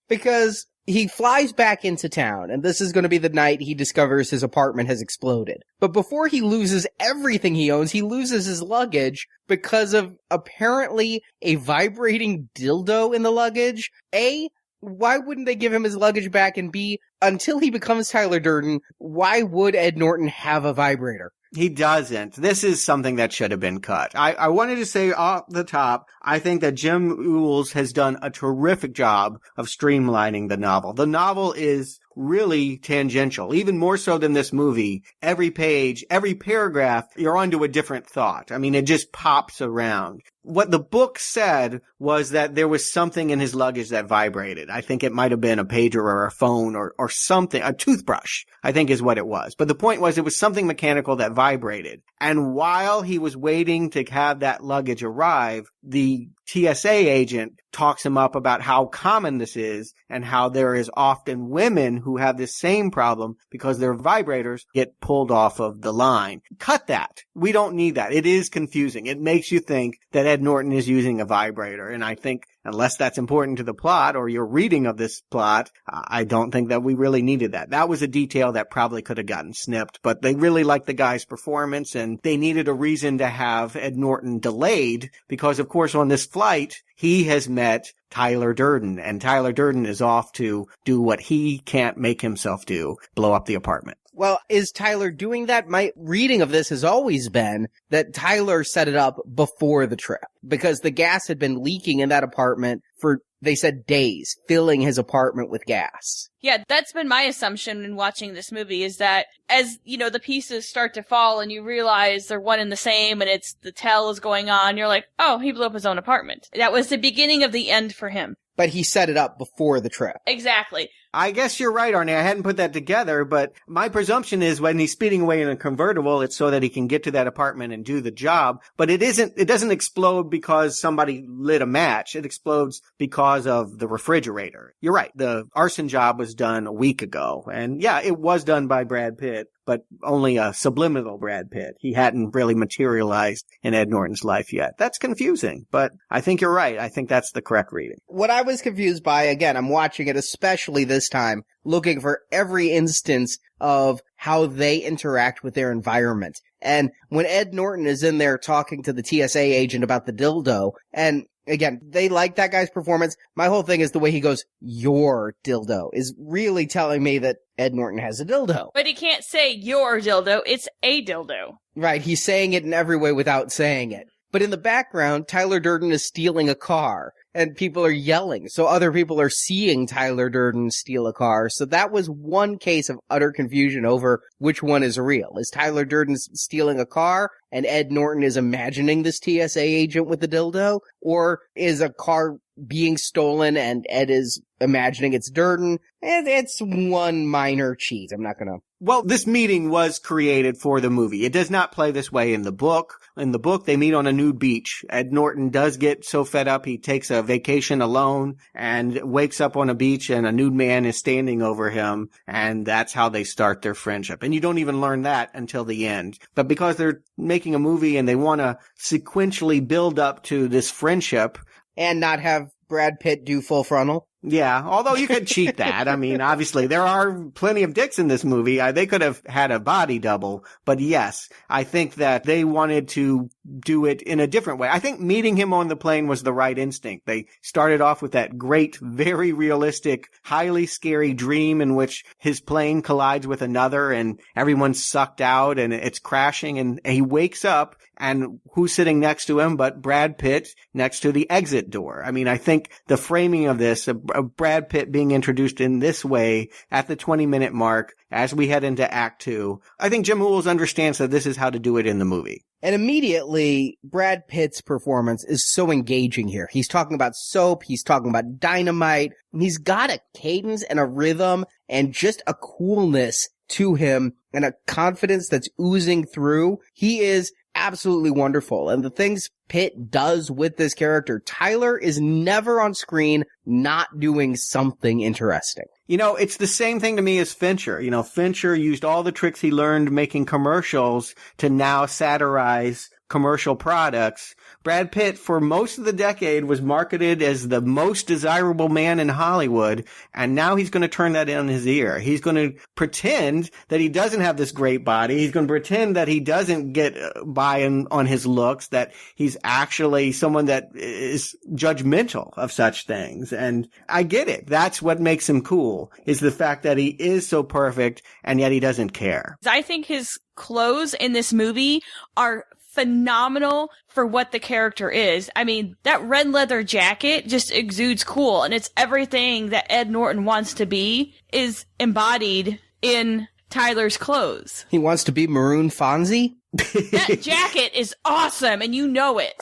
Because he flies back into town, and this is going to be the night he discovers his apartment has exploded. But before he loses everything he owns, he loses his luggage because of apparently a vibrating dildo in the luggage. A, why wouldn't they give him his luggage back? And B, until he becomes Tyler Durden, why would Ed Norton have a vibrator? He doesn't. This is something that should have been cut. I wanted to say off the top, I think that Jim Uhls has done a terrific job of streamlining the novel. The novel is really tangential, even more so than this movie. Every page, every paragraph, you're onto a different thought. I mean, it just pops around. What the book said was that there was something in his luggage that vibrated. I think it might have been a pager or a phone or something, a toothbrush, I think is what it was. But the point was it was something mechanical that vibrated. And while he was waiting to have that luggage arrive, the TSA agent talks him up about how common this is and how there is often women who have this same problem because their vibrators get pulled off of the line. Cut that. We don't need that. It is confusing. It makes you think that Ed Norton is using a vibrator. And I think unless that's important to the plot or your reading of this plot, I don't think that we really needed that. That was a detail that probably could have gotten snipped, but they really liked the guy's performance and they needed a reason to have Ed Norton delayed because, of course, on this flight, he has met Tyler Durden, and Tyler Durden is off to do what he can't make himself do, blow up the apartment. Well, is Tyler doing that? My reading of this has always been that Tyler set it up before the trip because the gas had been leaking in that apartment for, they said, days, filling his apartment with gas. Yeah, that's been my assumption in watching this movie is that as, you know, the pieces start to fall and you realize they're one and the same and it's the tell is going on, you're like, oh, he blew up his own apartment. That was the beginning of the end for him. But he set it up before the trip. Exactly. I guess you're right, Arnie. I hadn't put that together, but my presumption is when he's speeding away in a convertible, it's so that he can get to that apartment and do the job. But it doesn't explode because somebody lit a match. It explodes because of the refrigerator. You're right. The arson job was done a week ago. And yeah, it was done by Brad Pitt, but only a subliminal Brad Pitt. He hadn't really materialized in Ed Norton's life yet. That's confusing, but I think you're right. I think that's the correct reading. What I was confused by, again, I'm watching it especially this time, looking for every instance of how they interact with their environment. And when Ed Norton is in there talking to the TSA agent about the dildo, and again, they like that guy's performance. My whole thing is the way he goes, your dildo, is really telling me that Ed Norton has a dildo. But he can't say your dildo, it's a dildo. Right, he's saying it in every way without saying it. But in the background, Tyler Durden is stealing a car. And people are yelling. So other people are seeing Tyler Durden steal a car. So that was one case of utter confusion over which one is real. Is Tyler Durden stealing a car and Ed Norton is imagining this TSA agent with the dildo? Or is a car being stolen and Ed is imagining it's Durden? And it's one minor cheat. I'm not going to Well, this meeting was created for the movie. It does not play this way in the book. In the book, they meet on a nude beach. Ed Norton does get so fed up, he takes a vacation alone and wakes up on a beach and a nude man is standing over him. And that's how they start their friendship. And you don't even learn that until the end. But because they're making a movie and they want to sequentially build up to this friendship. And not have Brad Pitt do full frontal. Yeah, although you could cheat that. I mean, obviously, there are plenty of dicks in this movie. They could have had a body double. But yes, I think that they wanted to do it in a different way. I think meeting him on the plane was the right instinct. They started off with that great, very realistic, highly scary dream in which his plane collides with another and everyone's sucked out and it's crashing and he wakes up and who's sitting next to him but Brad Pitt next to the exit door. I mean, I think the framing of this, of Brad Pitt being introduced in this way at the 20-minute mark as we head into Act 2, I think Jim Uhls understands that this is how to do it in the movie. And immediately, Brad Pitt's performance is so engaging here. He's talking about soap, he's talking about dynamite, and he's got a cadence and a rhythm and just a coolness to him and a confidence that's oozing through. He is absolutely wonderful. And the things Pitt does with this character, Tyler is never on screen not doing something interesting. You know, it's the same thing to me as Fincher. You know, Fincher used all the tricks he learned making commercials to now satirize commercial products. Brad Pitt, for most of the decade, was marketed as the most desirable man in Hollywood, and now he's going to turn that on his ear. He's going to pretend that he doesn't have this great body. He's going to pretend that he doesn't get by on his looks, that he's actually someone that is judgmental of such things. And I get it. That's what makes him cool, is the fact that he is so perfect, and yet he doesn't care. I think his clothes in this movie are phenomenal for what the character is. I mean, that red leather jacket just exudes cool, and it's everything that Ed Norton wants to be is embodied in Tyler's clothes. He wants to be Maroon Fonzie? That jacket is awesome, and you know it.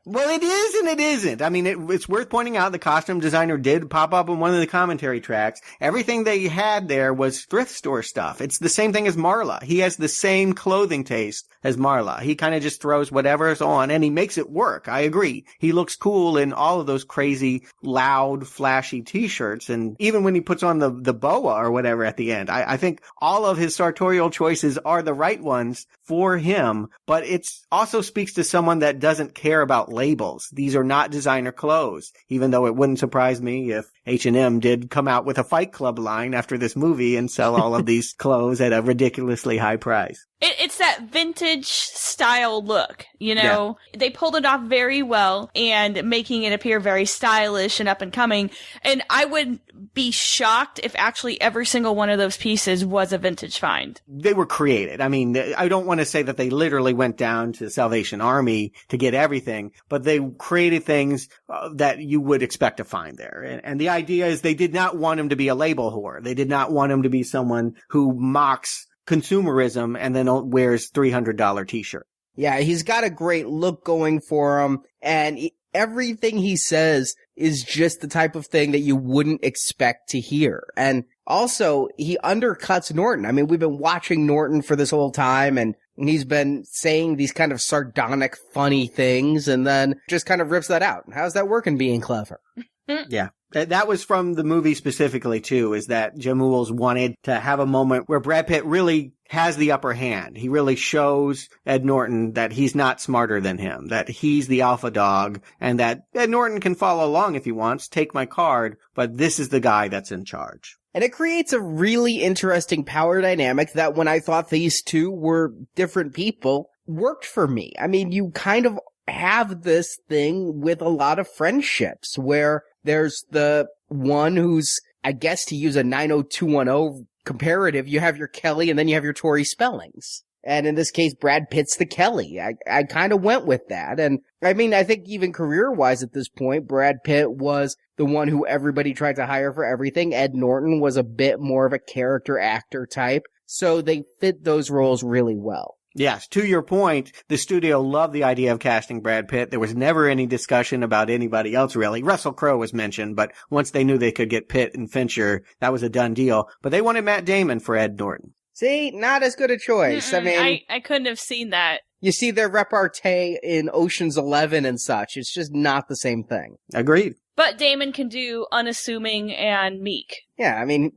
Well, it is and it isn't. I mean, it's worth pointing out the costume designer did pop up in one of the commentary tracks. Everything they had there was thrift store stuff. It's the same thing as Marla. He has the same clothing taste as Marla. He kind of just throws whatever's on and he makes it work. I agree. He looks cool in all of those crazy, loud, flashy t-shirts. And even when he puts on the boa or whatever at the end, I think all of his sartorial choices are the right ones for him. But it also speaks to someone that doesn't care about labels. These are not designer clothes, even though it wouldn't surprise me if H&M did come out with a Fight Club line after this movie and sell all of these clothes at a ridiculously high price. It's that vintage style look, you know? Yeah. They pulled it off very well and making it appear very stylish and up and coming. And I would be shocked if actually every single one of those pieces was a vintage find. They were created. I mean, I don't want to say that they literally went down to Salvation Army to get everything, but they created things that you would expect to find there. And the idea is they did not want him to be a label whore. They did not want him to be someone who mocks consumerism and then wears $300 t-shirt. Yeah, he's got a great look going for him, and everything he says is just the type of thing that you wouldn't expect to hear. And also, he undercuts Norton. I mean, we've been watching Norton for this whole time, and he's been saying these kind of sardonic, funny things, and then just kind of rips that out. How's that working being clever? Yeah. That was from the movie specifically, too, is that Jim Uhls wanted to have a moment where Brad Pitt really has the upper hand. He really shows Ed Norton that he's not smarter than him, that he's the alpha dog, and that Ed Norton can follow along if he wants, take my card, but this is the guy that's in charge. And it creates a really interesting power dynamic that when I thought these two were different people, worked for me. I mean, you kind of have this thing with a lot of friendships where there's the one who's, I guess to use a 90210 comparative, you have your Kelly and then you have your Tori Spellings. And in this case, Brad Pitt's the Kelly. I kind of went with that. And I mean, I think even career-wise at this point, Brad Pitt was the one who everybody tried to hire for everything. Ed Norton was a bit more of a character actor type. So they fit those roles really well. Yes, to your point, the studio loved the idea of casting Brad Pitt. There was never any discussion about anybody else, really. Russell Crowe was mentioned, but once they knew they could get Pitt and Fincher, that was a done deal. But they wanted Matt Damon for Ed Norton. See, not as good a choice. I mean, I couldn't have seen that. you see their repartee in Ocean's 11 and such. It's just not the same thing. Agreed. But Damon can do unassuming and meek. Yeah, I mean,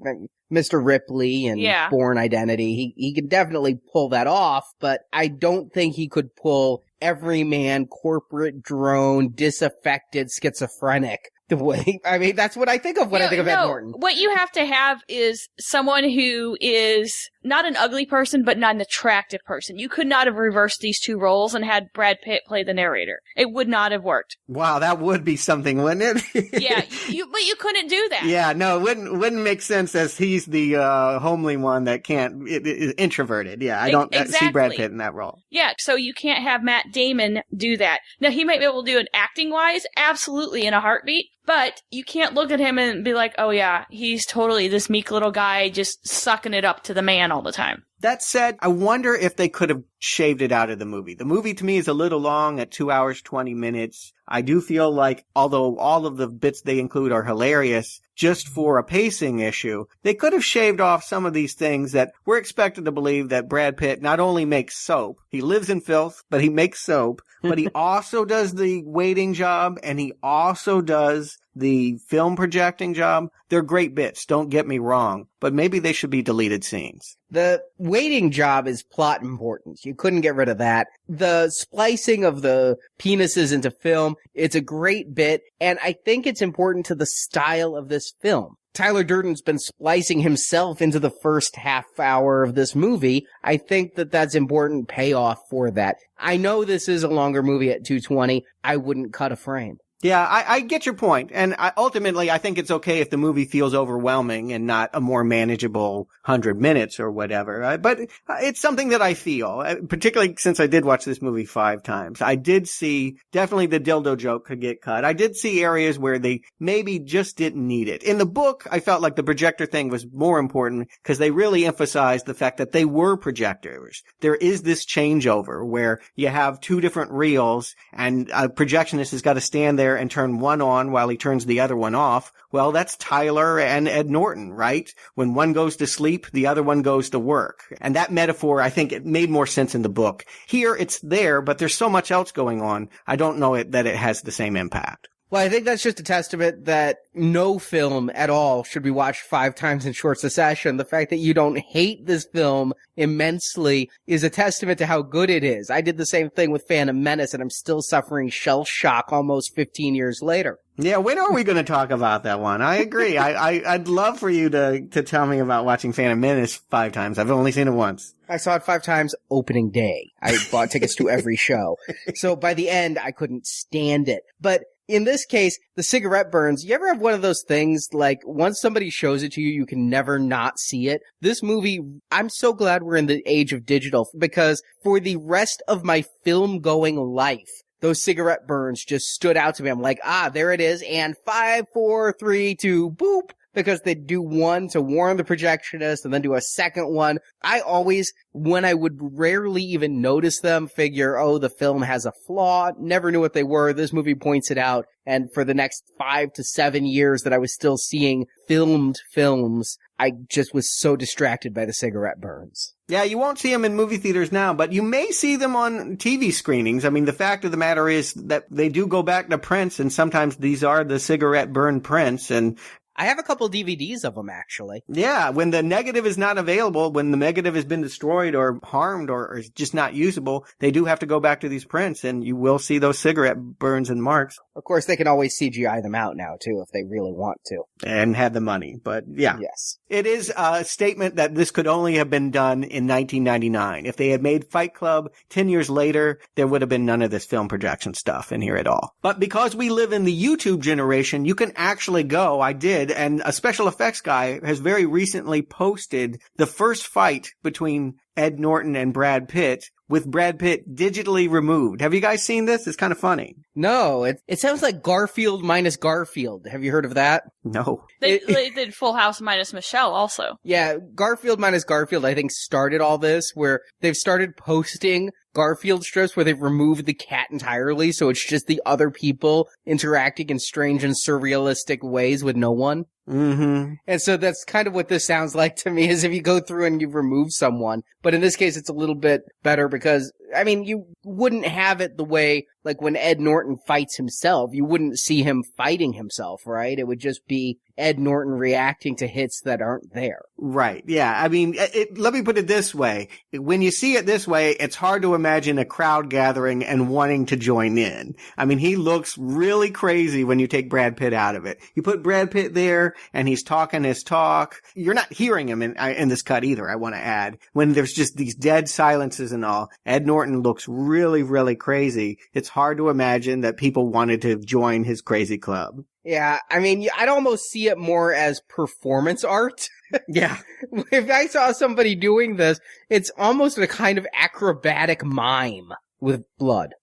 Mr. Ripley and Yeah. Bourne Identity, he could definitely pull that off, but I don't think he could pull everyman, corporate drone, disaffected, schizophrenic. The way, I mean, that's what I think of when I think of Ed Norton. What you have to have is someone who is not an ugly person, but not an attractive person. You could not have reversed these two roles and had Brad Pitt play the narrator. It would not have worked. Wow, that would be something, wouldn't it? Yeah, but you couldn't do that. Yeah, no, it wouldn't make sense as he's the homely one that is introverted. Yeah, I don't see Brad Pitt in that role. Yeah, so you can't have Matt Damon do that. Now, he might be able to do it acting-wise, absolutely, in a heartbeat, but you can't look at him and be like, oh yeah, he's totally this meek little guy just sucking it up to the man all the time. That said, I wonder if they could have shaved it out of the movie. The movie to me is a little long at 2 hours, 20 minutes. I do feel like, although all of the bits they include are hilarious, just for a pacing issue, they could have shaved off some of these things that we're expected to believe that Brad Pitt not only makes soap, he lives in filth, but he makes soap, but he also does the waiting job, and he also does the film projecting job. They're great bits, don't get me wrong, but maybe they should be deleted scenes. The waiting job is plot importance. You couldn't get rid of that. The splicing of the penises into film, it's a great bit, and I think it's important to the style of this film. Tyler Durden's been splicing himself into the first half hour of this movie. I think that that's important payoff for that. I know this is a longer movie at 2:20. I wouldn't cut a frame. Yeah, I get your point. And ultimately, I think it's okay if the movie feels overwhelming and not a more manageable 100 minutes or whatever. But it's something that I feel, particularly since I did watch this movie 5 times. I did see definitely the dildo joke could get cut. I did see areas where they maybe just didn't need it. In the book, I felt like the projector thing was more important because they really emphasized the fact that they were projectors. There is this changeover where you have 2 different reels and a projectionist has got to stand there and turn one on while he turns the other one off. Well, that's Tyler and Ed Norton, right? When one goes to sleep, the other one goes to work. And that metaphor, I think it made more sense in the book. Here, it's there, but there's so much else going on. I don't know that it has the same impact. Well, I think that's just a testament that no film at all should be watched 5 times in short succession. The fact that you don't hate this film immensely is a testament to how good it is. I did the same thing with Phantom Menace, and I'm still suffering shell shock almost 15 years later. Yeah, when are we going to talk about that one? I agree. I'd love for you to tell me about watching Phantom Menace 5 times. I've only seen it once. I saw it 5 times opening day. I bought tickets to every show. So by the end, I couldn't stand it. But in this case, the cigarette burns, you ever have one of those things, like, once somebody shows it to you, you can never not see it? This movie, I'm so glad we're in the age of digital, because for the rest of my film-going life, those cigarette burns just stood out to me. I'm like, there it is, and 5, 4, 3, 2, boop! Because they do one to warn the projectionist and then do a second one. I always, when I would rarely even notice them, figure, the film has a flaw. Never knew what they were. This movie points it out. And for the next 5 to 7 years that I was still seeing filmed films, I just was so distracted by the cigarette burns. Yeah, you won't see them in movie theaters now, but you may see them on TV screenings. I mean, the fact of the matter is that they do go back to prints, and sometimes these are the cigarette burn prints, and I have a couple DVDs of them, actually. Yeah, when the negative is not available, when the negative has been destroyed or harmed or is just not usable, they do have to go back to these prints, and you will see those cigarette burns and marks. Of course, they can always CGI them out now, too, if they really want to. And have the money, but yeah. Yes. It is a statement that this could only have been done in 1999. If they had made Fight Club 10 years later, there would have been none of this film projection stuff in here at all. But because we live in the YouTube generation, you can actually go, I did, and a special effects guy has very recently posted the first fight between Ed Norton and Brad Pitt, with Brad Pitt digitally removed. Have you guys seen this? It's kind of funny. No, it sounds like Garfield minus Garfield. Have you heard of that? No. They did Full House minus Michelle also. Yeah, Garfield minus Garfield, I think, started all this, where they've started posting Garfield strips where they've removed the cat entirely, so it's just the other people interacting in strange and surrealistic ways with no one. Mm-hmm. And so that's kind of what this sounds like to me, is if you go through and you remove someone. But in this case, it's a little bit better because, I mean, you wouldn't have it the way, like when Ed Norton fights himself, you wouldn't see him fighting himself, right? It would just be Ed Norton reacting to hits that aren't there. Right. Yeah. I mean, let me put it this way. When you see it this way, it's hard to imagine a crowd gathering and wanting to join in. I mean, he looks really crazy when you take Brad Pitt out of it. You put Brad Pitt there and he's talking his talk. You're not hearing him in this cut either, I want to add. When there's just these dead silences and all, Ed Norton looks really, really crazy. It's hard to imagine that people wanted to join his crazy club. Yeah, I mean, I'd almost see it more as performance art. Yeah. If I saw somebody doing this, it's almost a kind of acrobatic mime with blood.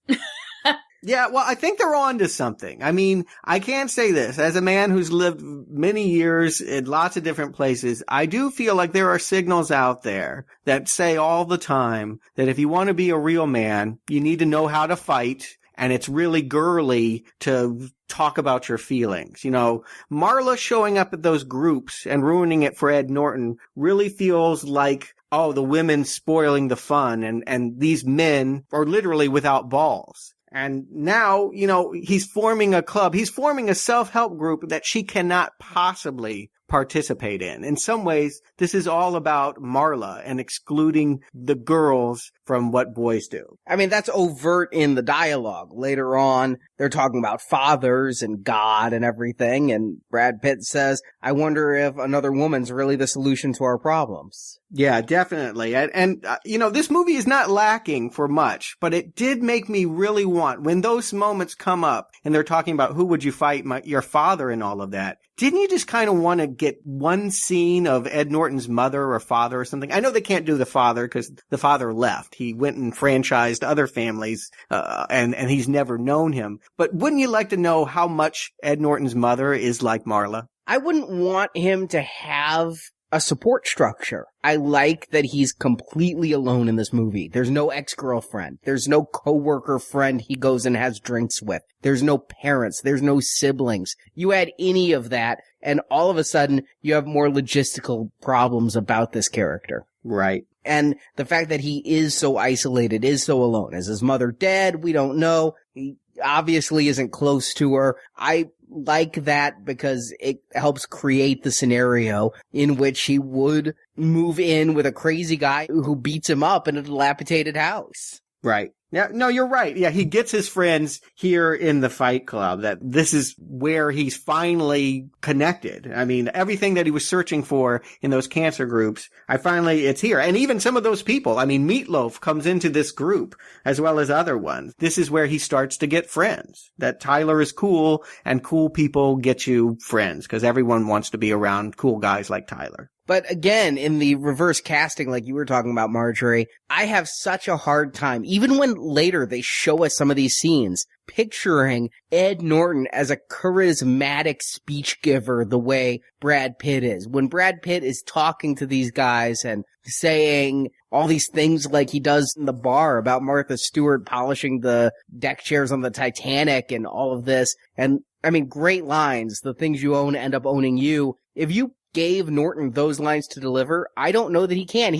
Yeah, well, I think they're on to something. I mean, I can't say this. As a man who's lived many years in lots of different places, I do feel like there are signals out there that say all the time that if you want to be a real man, you need to know how to fight. And it's really girly to talk about your feelings. You know, Marla showing up at those groups and ruining it for Ed Norton really feels like, oh, the women spoiling the fun and these men are literally without balls. And now, you know, he's forming a club. He's forming a self-help group that she cannot possibly participate in. In some ways, this is all about Marla and excluding the girls from what boys do. I mean, that's overt in the dialogue. Later on, they're talking about fathers and God and everything, and Brad Pitt says, I wonder if another woman's really the solution to our problems. Yeah, definitely. And you know, this movie is not lacking for much, but it did make me really want, when those moments come up and they're talking about who would you fight, your father and all of that, didn't you just kind of want to get one scene of Ed Norton's mother or father or something? I know they can't do the father because the father left. He went and franchised other families, and he's never known him. But wouldn't you like to know how much Ed Norton's mother is like Marla? I wouldn't want him to have a support structure. I like that he's completely alone in this movie. There's no ex-girlfriend. There's no coworker friend he goes and has drinks with. There's no parents. There's no siblings. You add any of that, and all of a sudden, you have more logistical problems about this character. Right. And the fact that he is so isolated, is so alone. Is his mother dead? We don't know. He obviously isn't close to her. I like that because it helps create the scenario in which he would move in with a crazy guy who beats him up in a dilapidated house. Right. Yeah, no, you're right. Yeah, he gets his friends here in the Fight Club, that this is where he's finally connected. I mean, everything that he was searching for in those cancer groups, it's here. And even some of those people, I mean, Meatloaf comes into this group as well as other ones. This is where he starts to get friends, that Tyler is cool and cool people get you friends because everyone wants to be around cool guys like Tyler. But again, in the reverse casting, like you were talking about, Marjorie, I have such a hard time, even when later they show us some of these scenes, picturing Ed Norton as a charismatic speech giver the way Brad Pitt is. When Brad Pitt is talking to these guys and saying all these things like he does in the bar about Martha Stewart polishing the deck chairs on the Titanic and all of this. And I mean, great lines. The things you own end up owning you. If you gave Norton those lines to deliver, I don't know that he can.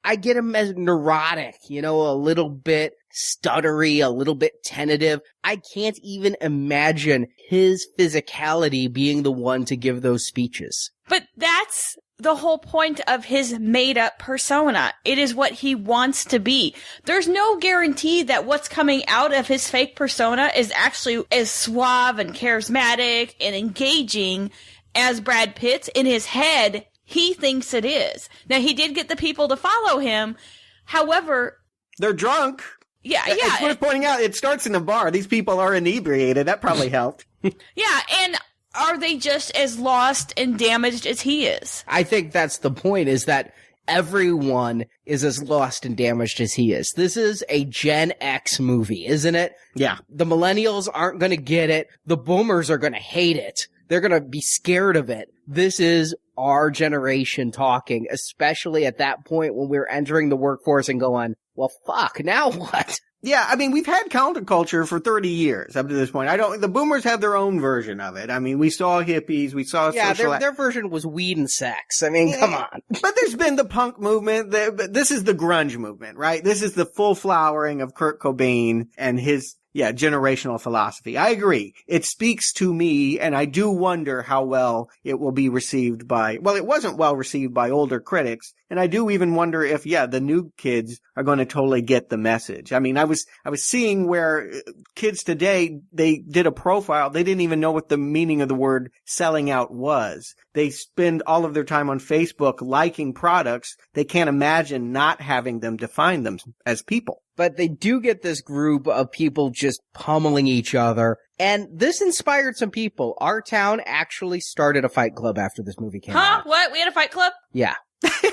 I get him as neurotic, you know, a little bit stuttery, a little bit tentative. I can't even imagine his physicality being the one to give those speeches. But that's the whole point of his made-up persona. It is what he wants to be. There's no guarantee that what's coming out of his fake persona is actually as suave and charismatic and engaging as Brad Pitt's. In his head, he thinks it is. Now, he did get the people to follow him. However, they're drunk. Yeah. It's worth pointing out, it starts in a bar. These people are inebriated. That probably helped. Yeah, and are they just as lost and damaged as he is? I think that's the point, is that everyone is as lost and damaged as he is. This is a Gen X movie, isn't it? Yeah. The millennials aren't going to get it. The boomers are going to hate it. They're going to be scared of it. This is our generation talking, especially at that point when we're entering the workforce and going, well, fuck, now what? Yeah, I mean, we've had counterculture for 30 years up to this point. The boomers have their own version of it. I mean, we saw hippies, we saw their version was weed and sex. I mean, come on. But there's been the punk movement. This is the grunge movement, right? This is the full flowering of Kurt Cobain and his generational philosophy. I agree. It speaks to me, and I do wonder how well it will be received it wasn't well received by older critics, and I do even wonder if, the new kids are going to totally get the message. I mean, I was seeing where kids today, they did a profile, they didn't even know what the meaning of the word selling out was. They spend all of their time on Facebook liking products. They can't imagine not having them define them as people. But they do get this group of people just pummeling each other. And this inspired some people. Our town actually started a fight club after this movie came out. Huh? What? We had a fight club? Yeah.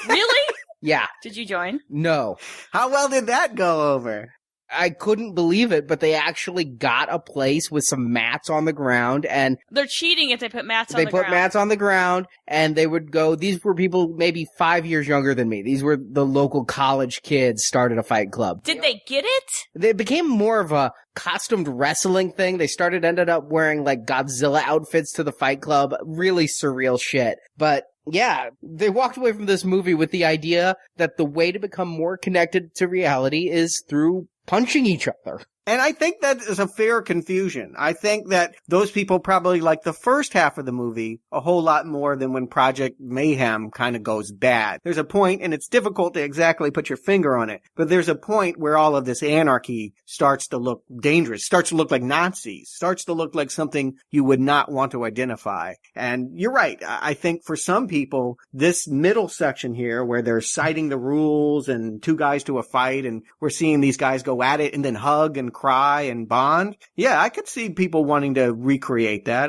Really? Yeah. Did you join? No. How well did that go over? I couldn't believe it, but they actually got a place with some mats on the ground, and they're cheating if they put mats on the ground. They put mats on the ground, and they would go, these were people maybe 5 years younger than me. These were the local college kids started a fight club. Did they get it? They became more of a costumed wrestling thing. They ended up wearing like Godzilla outfits to the fight club. Really surreal shit. But yeah, they walked away from this movie with the idea that the way to become more connected to reality is through punching each other. And I think that is a fair confusion. I think that those people probably like the first half of the movie a whole lot more than when Project Mayhem kind of goes bad. There's a point, and it's difficult to exactly put your finger on it, but there's a point where all of this anarchy starts to look dangerous, starts to look like Nazis, starts to look like something you would not want to identify. And you're right. I think for some people, this middle section here where they're citing the rules and two guys to a fight, and we're seeing these guys go at it and then hug and cry and bond. Yeah, I could see people wanting to recreate that.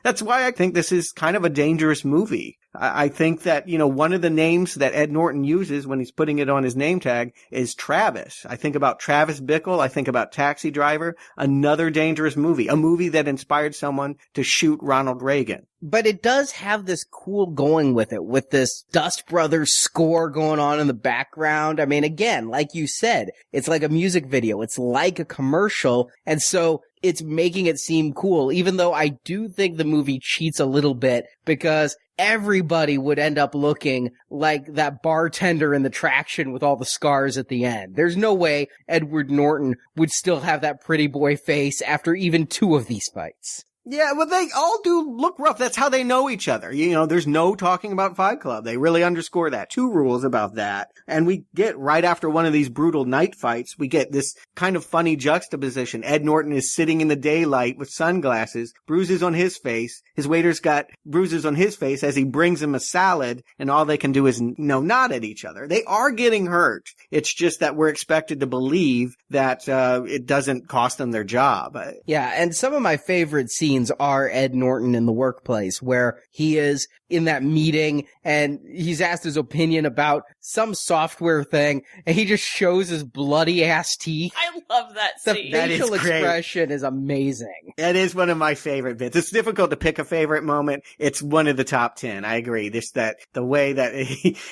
That's why I think this is kind of a dangerous movie. I think that, one of the names that Ed Norton uses when he's putting it on his name tag is Travis. I think about Travis Bickle. I think about Taxi Driver, another dangerous movie, a movie that inspired someone to shoot Ronald Reagan. But it does have this cool going with it, with this Dust Brothers score going on in the background. I mean, again, like you said, it's like a music video. It's like a commercial. And so it's making it seem cool, even though I do think the movie cheats a little bit because everybody would end up looking like that bartender in the Traction with all the scars at the end. There's no way Edward Norton would still have that pretty boy face after even 2 of these fights. Yeah, well, they all do look rough. That's how they know each other. There's no talking about Fight Club. They really underscore that. 2 rules about that. And we get right after one of these brutal night fights, we get this kind of funny juxtaposition. Ed Norton is sitting in the daylight with sunglasses, bruises on his face. His waiter's got bruises on his face as he brings him a salad, and all they can do is, nod at each other. They are getting hurt. It's just that we're expected to believe that it doesn't cost them their job. Yeah, and some of my favorite scenes are Ed Norton in the workplace, where he is in that meeting and he's asked his opinion about some software thing, and he just shows his bloody ass teeth. I love that scene. The facial expression is amazing. That is one of my favorite bits. It's difficult to pick a favorite moment. It's one of the top 10. I agree. The way that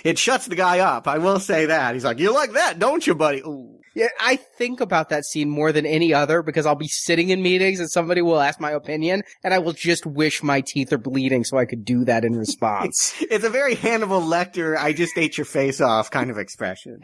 it shuts the guy up. I will say that. He's like, "You like that, don't you, buddy?" Ooh. Yeah, I think about that scene more than any other because I'll be sitting in meetings and somebody will ask my opinion and I will just wish my teeth are bleeding so I could do that in response. It's a very Hannibal Lecter, I just ate your face off kind of expression.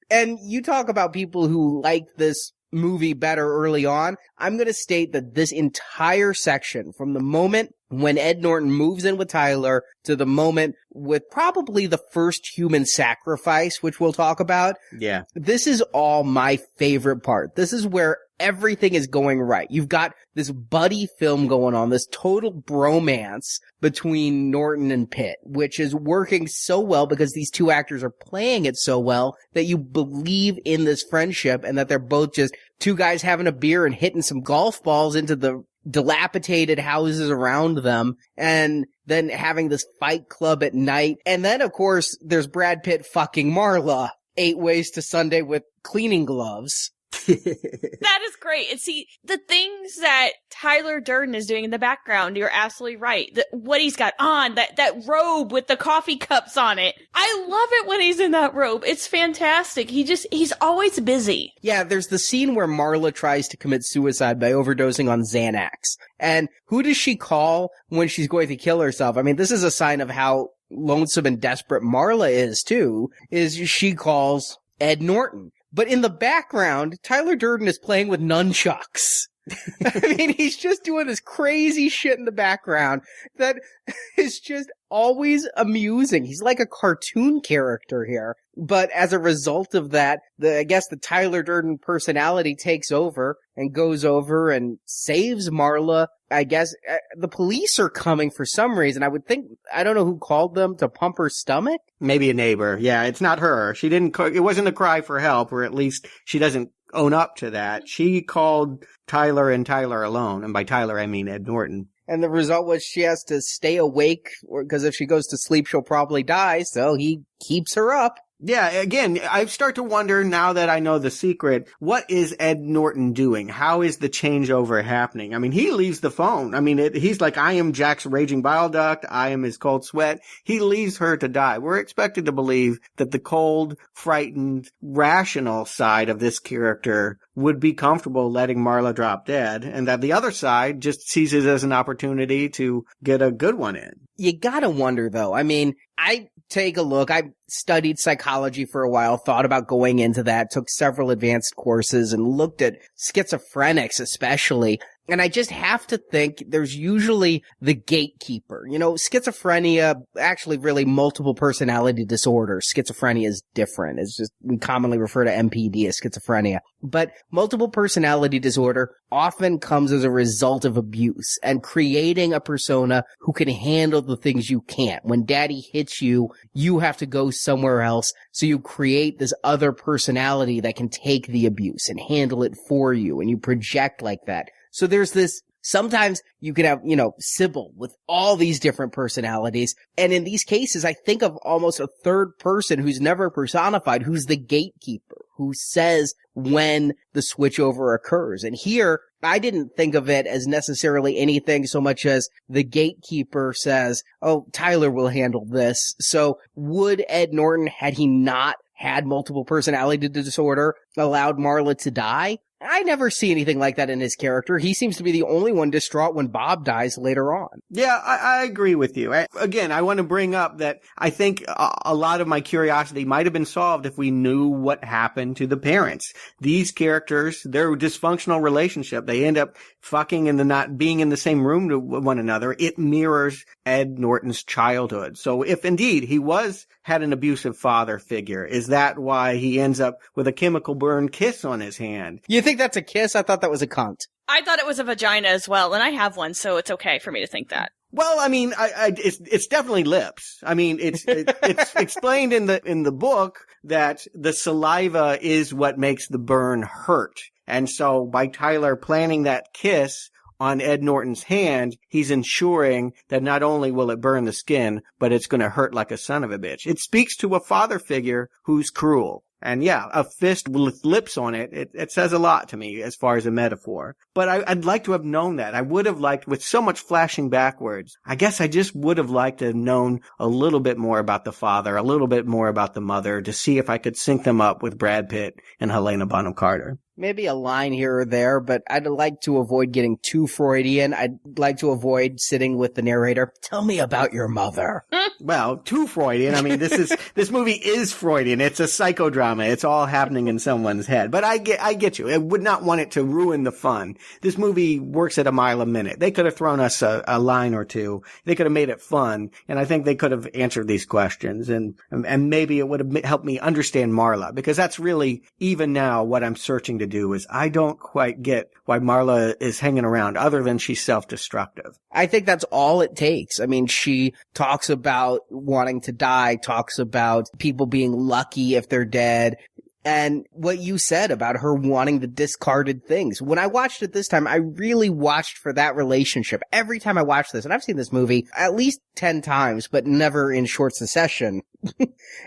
And you talk about people who like this movie better early on. I'm going to state that this entire section, from the moment when Ed Norton moves in with Tyler to the moment with probably the first human sacrifice, which we'll talk about. Yeah. This is all my favorite part. This is where everything is going right. You've got this buddy film going on, this total bromance between Norton and Pitt, which is working so well because these 2 actors are playing it so well that you believe in this friendship and that they're both just 2 guys having a beer and hitting some golf balls into the dilapidated houses around them, and then having this fight club at night. And then, of course, there's Brad Pitt fucking Marla 8 Ways to Sunday with cleaning gloves. That is great. And see, the things that Tyler Durden is doing in the background, you're absolutely right. What he's got on, that robe with the coffee cups on it. I love it when he's in that robe. It's fantastic. He's always busy. Yeah, there's the scene where Marla tries to commit suicide by overdosing on Xanax. And who does she call when she's going to kill herself? I mean, this is a sign of how lonesome and desperate Marla is, too, is she calls Ed Norton. But in the background, Tyler Durden is playing with nunchucks. I mean, he's just doing this crazy shit in the background that is just always amusing. He's like a cartoon character here. But as a result of that, I guess the Tyler Durden personality takes over and goes over and saves Marla. I guess the police are coming for some reason. I don't know who called them to pump her stomach. Maybe a neighbor. Yeah, it's not her. It wasn't a cry for help, or at least she doesn't own up to that. She called Tyler and Tyler alone. And by Tyler, I mean Ed Norton. And the result was she has to stay awake because if she goes to sleep, she'll probably die. So he keeps her up. Yeah, again, I start to wonder now that I know the secret, what is Ed Norton doing? How is the changeover happening? I mean, he leaves the phone. I mean, he's like, I am Jack's raging bile duct. I am his cold sweat. He leaves her to die. We're expected to believe that the cold, frightened, rational side of this character would be comfortable letting Marla drop dead, and that the other side just sees it as an opportunity to get a good one in. You gotta wonder, though. I mean, I take a look. I studied psychology for a while, thought about going into that, took several advanced courses, and looked at schizophrenics especially. And I just have to think there's usually the gatekeeper. You know, schizophrenia, actually really multiple personality disorder. Schizophrenia is different. It's just, we commonly refer to MPD as schizophrenia. But multiple personality disorder often comes as a result of abuse and creating a persona who can handle the things you can't. When daddy hits you, you have to go somewhere else. So you create this other personality that can take the abuse and handle it for you. And you project like that. So there's this, sometimes you can have, Sybil with all these different personalities. And in these cases, I think of almost a third person who's never personified, who's the gatekeeper, who says when the switchover occurs. And here, I didn't think of it as necessarily anything so much as the gatekeeper says, oh, Tyler will handle this. So would Ed Norton, had he not had multiple personality disorder, allowed Marla to die? I never see anything like that in his character. He seems to be the only one distraught when Bob dies later on. Yeah, I agree with you. Again, I want to bring up that I think a lot of my curiosity might have been solved if we knew what happened to the parents. These characters, their dysfunctional relationship, they end up fucking and not being in the same room to one another. It mirrors Ed Norton's childhood. So if indeed he had an abusive father figure, is that why he ends up with a chemical burn kiss on his hand? You think that's a kiss? I thought that was a cunt. I thought it was a vagina as well, and I have one, so it's okay for me to think that. Well, I mean, it's definitely lips. I mean, it's explained in the book that the saliva is what makes the burn hurt. And so by Tyler planning that kiss on Ed Norton's hand, he's ensuring that not only will it burn the skin, but it's going to hurt like a son of a bitch. It speaks to a father figure who's cruel. And yeah, a fist with lips on it, it says a lot to me as far as a metaphor. But I'd like to have known that. I would have liked, with so much flashing backwards, I guess I just would have liked to have known a little bit more about the father, a little bit more about the mother, to see if I could sync them up with Brad Pitt and Helena Bonham Carter. Maybe a line here or there, but I'd like to avoid getting too Freudian. I'd like to avoid sitting with the narrator. Tell me about your mother. Well, too Freudian. I mean, this movie is Freudian. It's a psychodrama. It's all happening in someone's head. But I get you. I would not want it to ruin the fun. This movie works at a mile a minute. They could have thrown us a line or two. They could have made it fun. And I think they could have answered these questions. And maybe it would have helped me understand Marla, because that's really, even now, what I'm searching to do is I don't quite get why Marla is hanging around other than she's self-destructive. I think that's all it takes. I mean, she talks about wanting to die, talks about people being lucky if they're dead. And what you said about her wanting the discarded things. When I watched it this time, I really watched for that relationship. Every time I watch this, and I've seen this movie at least 10 times, but never in short succession.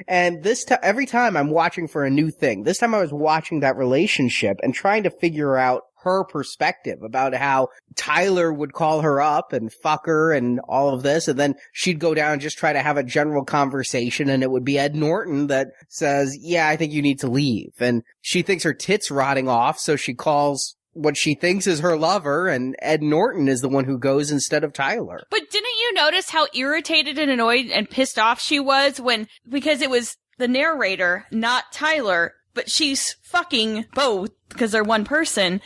And every time I'm watching for a new thing. This time I was watching that relationship and trying to figure out her perspective about how Tyler would call her up and fuck her and all of this. And then she'd go down and just try to have a general conversation. And it would be Ed Norton that says, yeah, I think you need to leave. And she thinks her tit's rotting off. So she calls what she thinks is her lover. And Ed Norton is the one who goes instead of Tyler. But didn't you notice how irritated and annoyed and pissed off she was because it was the narrator, not Tyler, but she's fucking both because they're one person.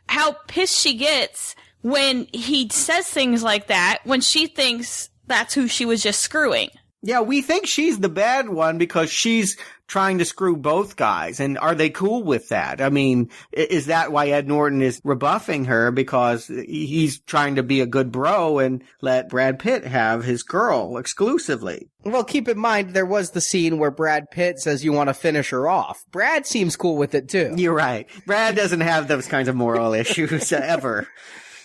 How pissed she gets when he says things like that when she thinks that's who she was just screwing. Yeah, we think she's the bad one because she's trying to screw both guys. And are they cool with that? I mean, is that why Ed Norton is rebuffing her? Because he's trying to be a good bro and let Brad Pitt have his girl exclusively. Well, keep in mind, there was the scene where Brad Pitt says you want to finish her off. Brad seems cool with it, too. You're right. Brad doesn't have those kinds of moral issues ever.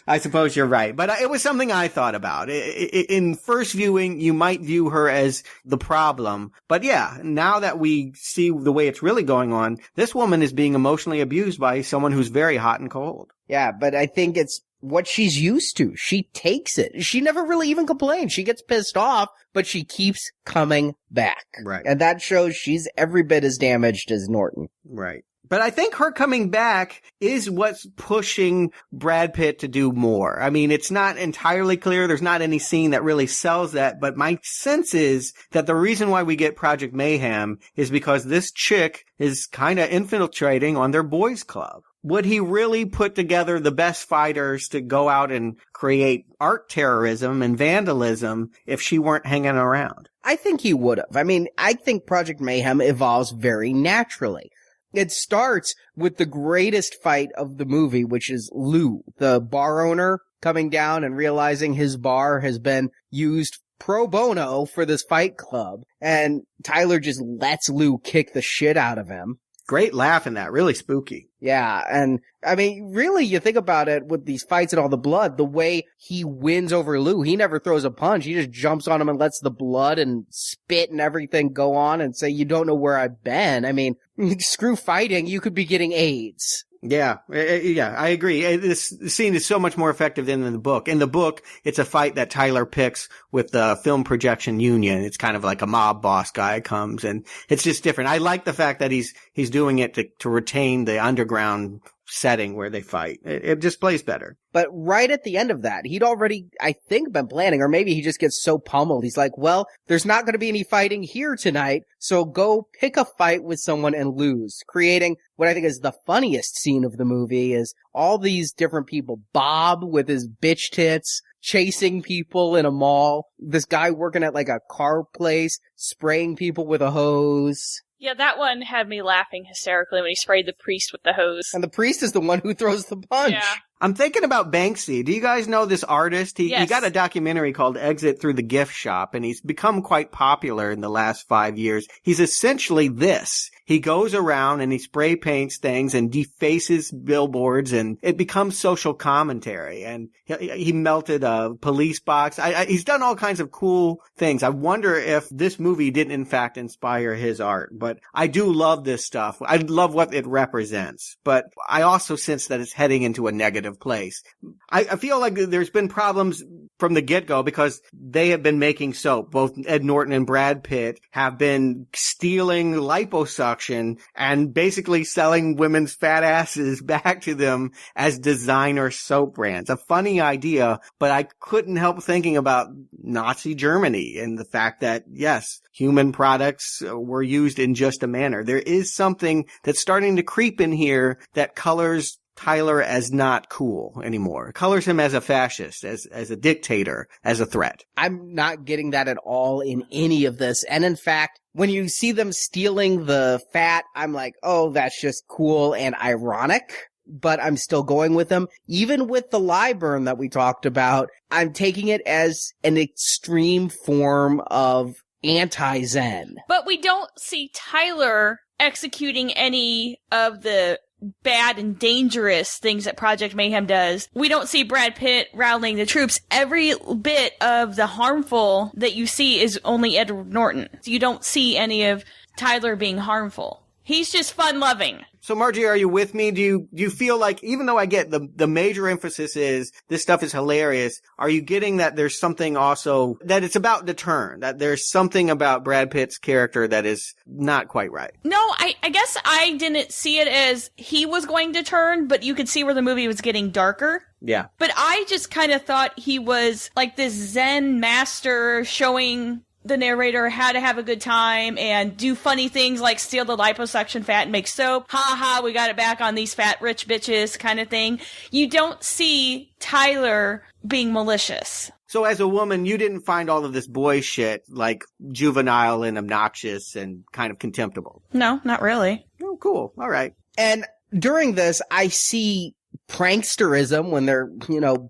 I suppose you're right. But it was something I thought about. In first viewing, you might view her as the problem. But yeah, now that we see the way it's really going on, this woman is being emotionally abused by someone who's very hot and cold. Yeah, but I think it's what she's used to. She takes it. She never really even complains. She gets pissed off, but she keeps coming back. Right. And that shows she's every bit as damaged as Norton. Right. But I think her coming back is what's pushing Brad Pitt to do more. I mean, it's not entirely clear. There's not any scene that really sells that. But my sense is that the reason why we get Project Mayhem is because this chick is kind of infiltrating on their boys' club. Would he really put together the best fighters to go out and create art terrorism and vandalism if she weren't hanging around? I think he would have. I mean, I think Project Mayhem evolves very naturally. It starts with the greatest fight of the movie, which is Lou, the bar owner, coming down and realizing his bar has been used pro bono for this fight club. And Tyler just lets Lou kick the shit out of him. Great laugh in that. Really spooky. Yeah, and I mean, really, you think about it with these fights and all the blood, the way he wins over Lou, he never throws a punch. He just jumps on him and lets the blood and spit and everything go on and say, you don't know where I've been. I mean, screw fighting. You could be getting AIDS. Yeah, I agree. This scene is so much more effective than in the book. In the book, it's a fight that Tyler picks with the Film Projection Union. It's kind of like a mob boss guy comes, and it's just different. I like the fact that he's doing it to retain the underground setting where they fight. It just plays better. But right at the end of that, he'd already, I think, been planning, or maybe he just gets so pummeled. He's like, well, there's not going to be any fighting here tonight, so go pick a fight with someone and lose. Creating what I think is the funniest scene of the movie is all these different people. Bob with his bitch tits, chasing people in a mall. This guy working at like a car place, spraying people with a hose. Yeah, that one had me laughing hysterically when he sprayed the priest with the hose. And the priest is the one who throws the punch. Yeah. I'm thinking about Banksy. Do you guys know this artist? He got a documentary called Exit Through the Gift Shop, and he's become quite popular in the last 5 years. He's essentially this. He goes around and he spray paints things and defaces billboards, and it becomes social commentary. And he melted a police box. He's done all kinds of cool things. I wonder if this movie didn't in fact inspire his art. But I do love this stuff. I love what it represents. But I also sense that it's heading into a negative place. I feel like there's been problems from the get-go because they have been making soap. Both Ed Norton and Brad Pitt have been stealing liposuction and basically selling women's fat asses back to them as designer soap brands. A funny idea, but I couldn't help thinking about Nazi Germany and the fact that, yes, human products were used in just a manner. There is something that's starting to creep in here that colors Tyler as not cool anymore. Colors him as a fascist, as a dictator, as a threat. I'm not getting that at all in any of this. And in fact, when you see them stealing the fat, I'm like, oh, that's just cool and ironic. But I'm still going with them. Even with the lye burn that we talked about, I'm taking it as an extreme form of anti-Zen. But we don't see Tyler executing any of the bad and dangerous things that Project Mayhem does. We don't see Brad Pitt rallying the troops. Every bit of the harmful that you see is only Edward Norton. You don't see any of Tyler being harmful. He's just fun-loving. So, Margie, are you with me? Do you feel like, even though I get the major emphasis is this stuff is hilarious, are you getting that there's something also, that it's about the turn, that there's something about Brad Pitt's character that is not quite right? No, I guess I didn't see it as he was going to turn, but you could see where the movie was getting darker. Yeah. But I just kind of thought he was like this Zen master showing the narrator how to have a good time and do funny things like steal the liposuction fat and make soap. Ha ha, we got it back on these fat rich bitches kind of thing. You don't see Tyler being malicious. So as a woman, you didn't find all of this boy shit like juvenile and obnoxious and kind of contemptible? No, not really. Oh, cool. All right. And during this, I see pranksterism when they're,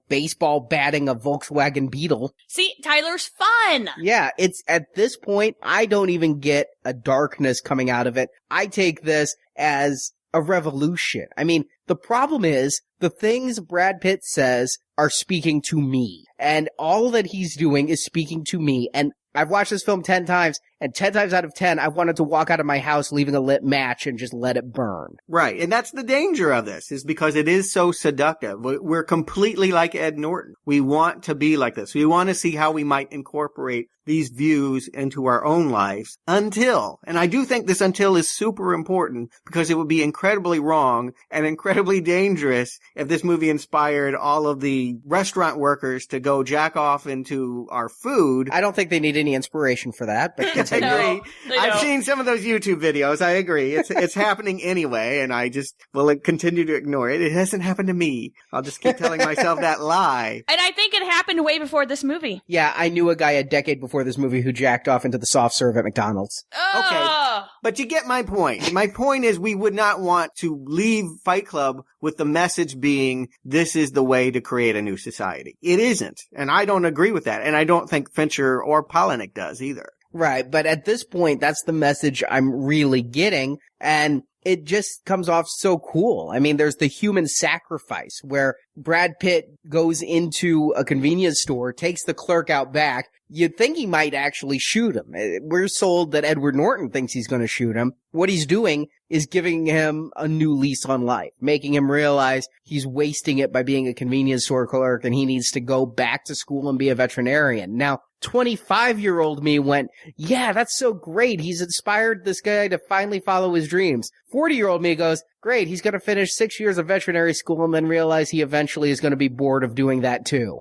baseball batting a Volkswagen Beetle. See, Tyler's fun. Yeah, it's at this point, I don't even get a darkness coming out of it. I take this as a revolution. I mean, the problem is the things Brad Pitt says are speaking to me, and all that he's doing is speaking to me. And I've watched this film 10 times, and 10 times out of 10, I wanted to walk out of my house leaving a lit match and just let it burn. Right. And that's the danger of this, is because it is so seductive. We're completely like Ed Norton. We want to be like this. We want to see how we might incorporate these views into our own lives until, and I do think this until is super important, because it would be incredibly wrong and incredibly dangerous if this movie inspired all of the restaurant workers to go jack off into our food. I don't think they need any inspiration for that, but I agree. No, I've seen some of those YouTube videos. I agree. It's happening anyway, and I just will continue to ignore it. It hasn't happened to me. I'll just keep telling myself that lie. And I think it happened way before this movie. Yeah, I knew a guy a decade before this movie who jacked off into the soft serve at McDonald's. Okay. But you get my point. My point is we would not want to leave Fight Club with the message being this is the way to create a new society. It isn't. And I don't agree with that. And I don't think Fincher or Palahniuk does either. Right, but at this point, that's the message I'm really getting, and it just comes off so cool. I mean, there's the human sacrifice where Brad Pitt goes into a convenience store, takes the clerk out back. You'd think he might actually shoot him. We're sold that Edward Norton thinks he's going to shoot him. What he's doing is giving him a new lease on life, making him realize he's wasting it by being a convenience store clerk and he needs to go back to school and be a veterinarian. Now, 25-year-old me went, yeah, that's so great. He's inspired this guy to finally follow his dreams. 40-year-old me goes, great, he's going to finish 6 years of veterinary school and then realize he eventually is going to be bored of doing that too.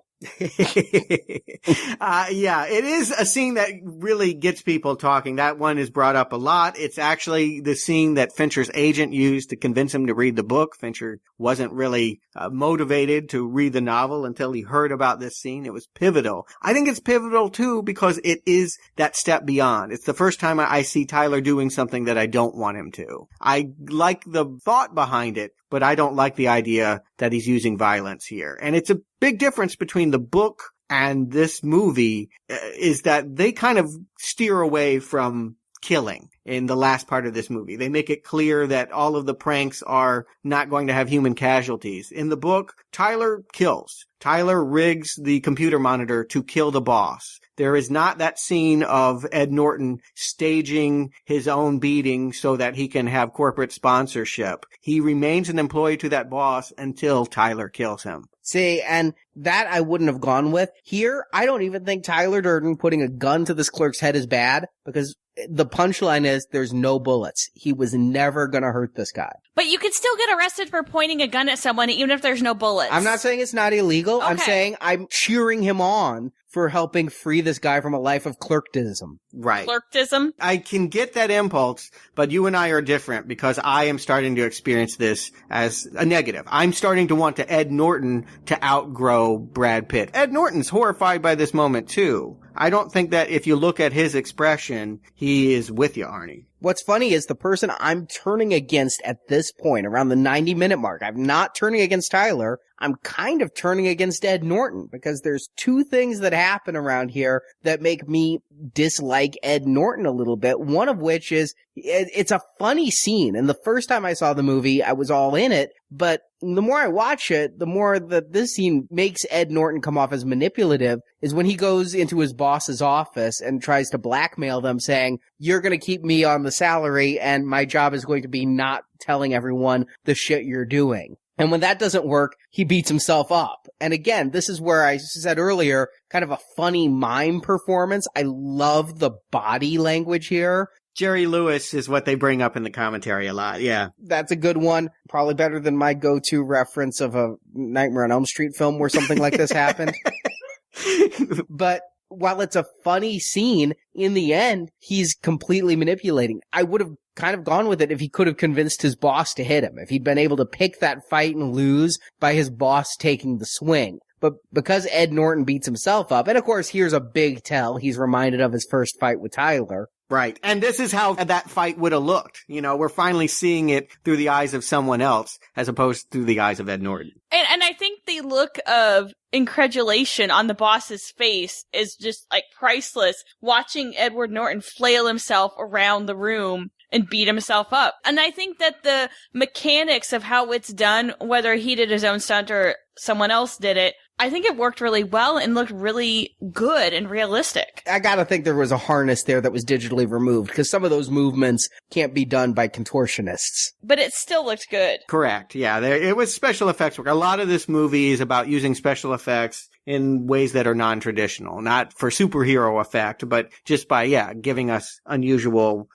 Yeah, it is a scene that really gets people talking. That one is brought up a lot. It's actually the scene that Fincher's agent used to convince him to read the book. Fincher wasn't really motivated to read the novel until he heard about this scene. It was pivotal. I think it's pivotal too because it is that step beyond. It's the first time I see Tyler doing something that I don't want him to. I like the thought behind it, but I don't like the idea that he's using violence here. And it's a big difference between the book and this movie is that they kind of steer away from killing in the last part of this movie. They make it clear that all of the pranks are not going to have human casualties. In the book, Tyler kills. Tyler rigs the computer monitor to kill the boss. There is not that scene of Ed Norton staging his own beating so that he can have corporate sponsorship. He remains an employee to that boss until Tyler kills him. See, and that I wouldn't have gone with. Here, I don't even think Tyler Durden putting a gun to this clerk's head is bad, because the punchline is there's no bullets. He was never going to hurt this guy. But you could still get arrested for pointing a gun at someone even if there's no bullets. I'm not saying it's not illegal. Okay. I'm saying I'm cheering him on for helping free this guy from a life of clerktism. Right. Clerktism? I can get that impulse, but you and I are different because I am starting to experience this as a negative. I'm starting to want to Ed Norton to outgrow Brad Pitt. Ed Norton's horrified by this moment too. I don't think that if you look at his expression, he is with you, Arnie. What's funny is the person I'm turning against at this point, around the 90-minute mark, I'm not turning against Tyler. I'm kind of turning against Ed Norton because there's two things that happen around here that make me dislike Ed Norton a little bit. One of which is it's a funny scene. And the first time I saw the movie, I was all in it. But the more I watch it, the more that this scene makes Ed Norton come off as manipulative is when he goes into his boss's office and tries to blackmail them saying, you're going to keep me on the salary and my job is going to be not telling everyone the shit you're doing. And when that doesn't work, he beats himself up. And again, this is where I said earlier, kind of a funny mime performance. I love the body language here. Jerry Lewis is what they bring up in the commentary a lot, yeah. That's a good one. Probably better than my go-to reference of a Nightmare on Elm Street film where something like this happened. But while it's a funny scene, in the end, he's completely manipulating. I would have kind of gone with it if he could have convinced his boss to hit him, if he'd been able to pick that fight and lose by his boss taking the swing. But because Ed Norton beats himself up, and of course here's a big tell, he's reminded of his first fight with Tyler. Right. And this is how that fight would have looked. You know, we're finally seeing it through the eyes of someone else as opposed to through the eyes of Ed Norton. And I think the look of incredulation on the boss's face is just like priceless, watching Edward Norton flail himself around the room and beat himself up. And I think that the mechanics of how it's done, whether he did his own stunt or someone else did it, I think it worked really well and looked really good and realistic. I gotta think there was a harness there that was digitally removed, because some of those movements can't be done by contortionists. But it still looked good. Correct, yeah. It was special effects work. A lot of this movie is about using special effects in ways that are non-traditional, not for superhero effect, but just by, giving us unusual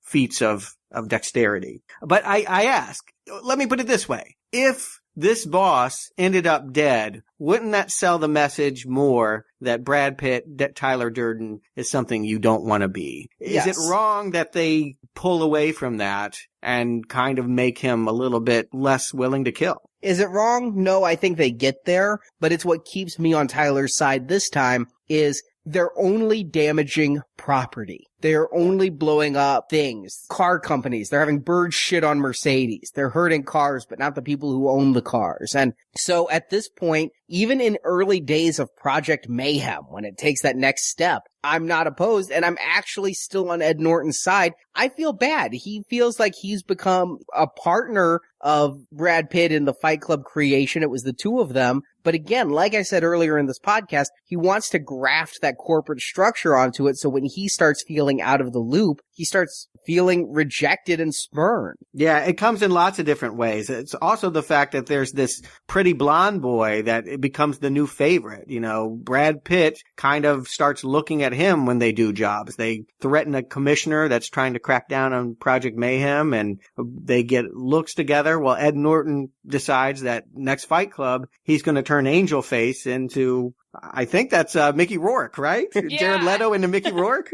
feats of dexterity. But I ask, let me put it this way. If this boss ended up dead, wouldn't that sell the message more that Brad Pitt, Tyler Durden is something you don't want to be? Yes. Is it wrong that they pull away from that and kind of make him a little bit less willing to kill? Is it wrong? No, I think they get there, but it's what keeps me on Tyler's side this time is they're only damaging property. They're only blowing up things. Car companies, they're having bird shit on Mercedes. They're hurting cars, but not the people who own the cars. And so at this point, even in early days of Project Mayhem, when it takes that next step, I'm not opposed, and I'm actually still on Ed Norton's side. I feel bad. He feels like he's become a partner of Brad Pitt in the Fight Club creation. It was the two of them. But again, like I said earlier in this podcast, he wants to graft that corporate structure onto it, so when he starts feeling out of the loop, he starts feeling rejected and spurned. Yeah, it comes in lots of different ways. It's also the fact that there's this pretty blonde boy that it becomes the new favorite. You know, Brad Pitt kind of starts looking at him when they do jobs. They threaten a commissioner that's trying to crack down on Project Mayhem, and they get looks together. Well, Ed Norton decides that next Fight Club, he's going to turn Angel Face into, I think that's Mickey Rourke, right? Yeah. Jared Leto into Mickey Rourke?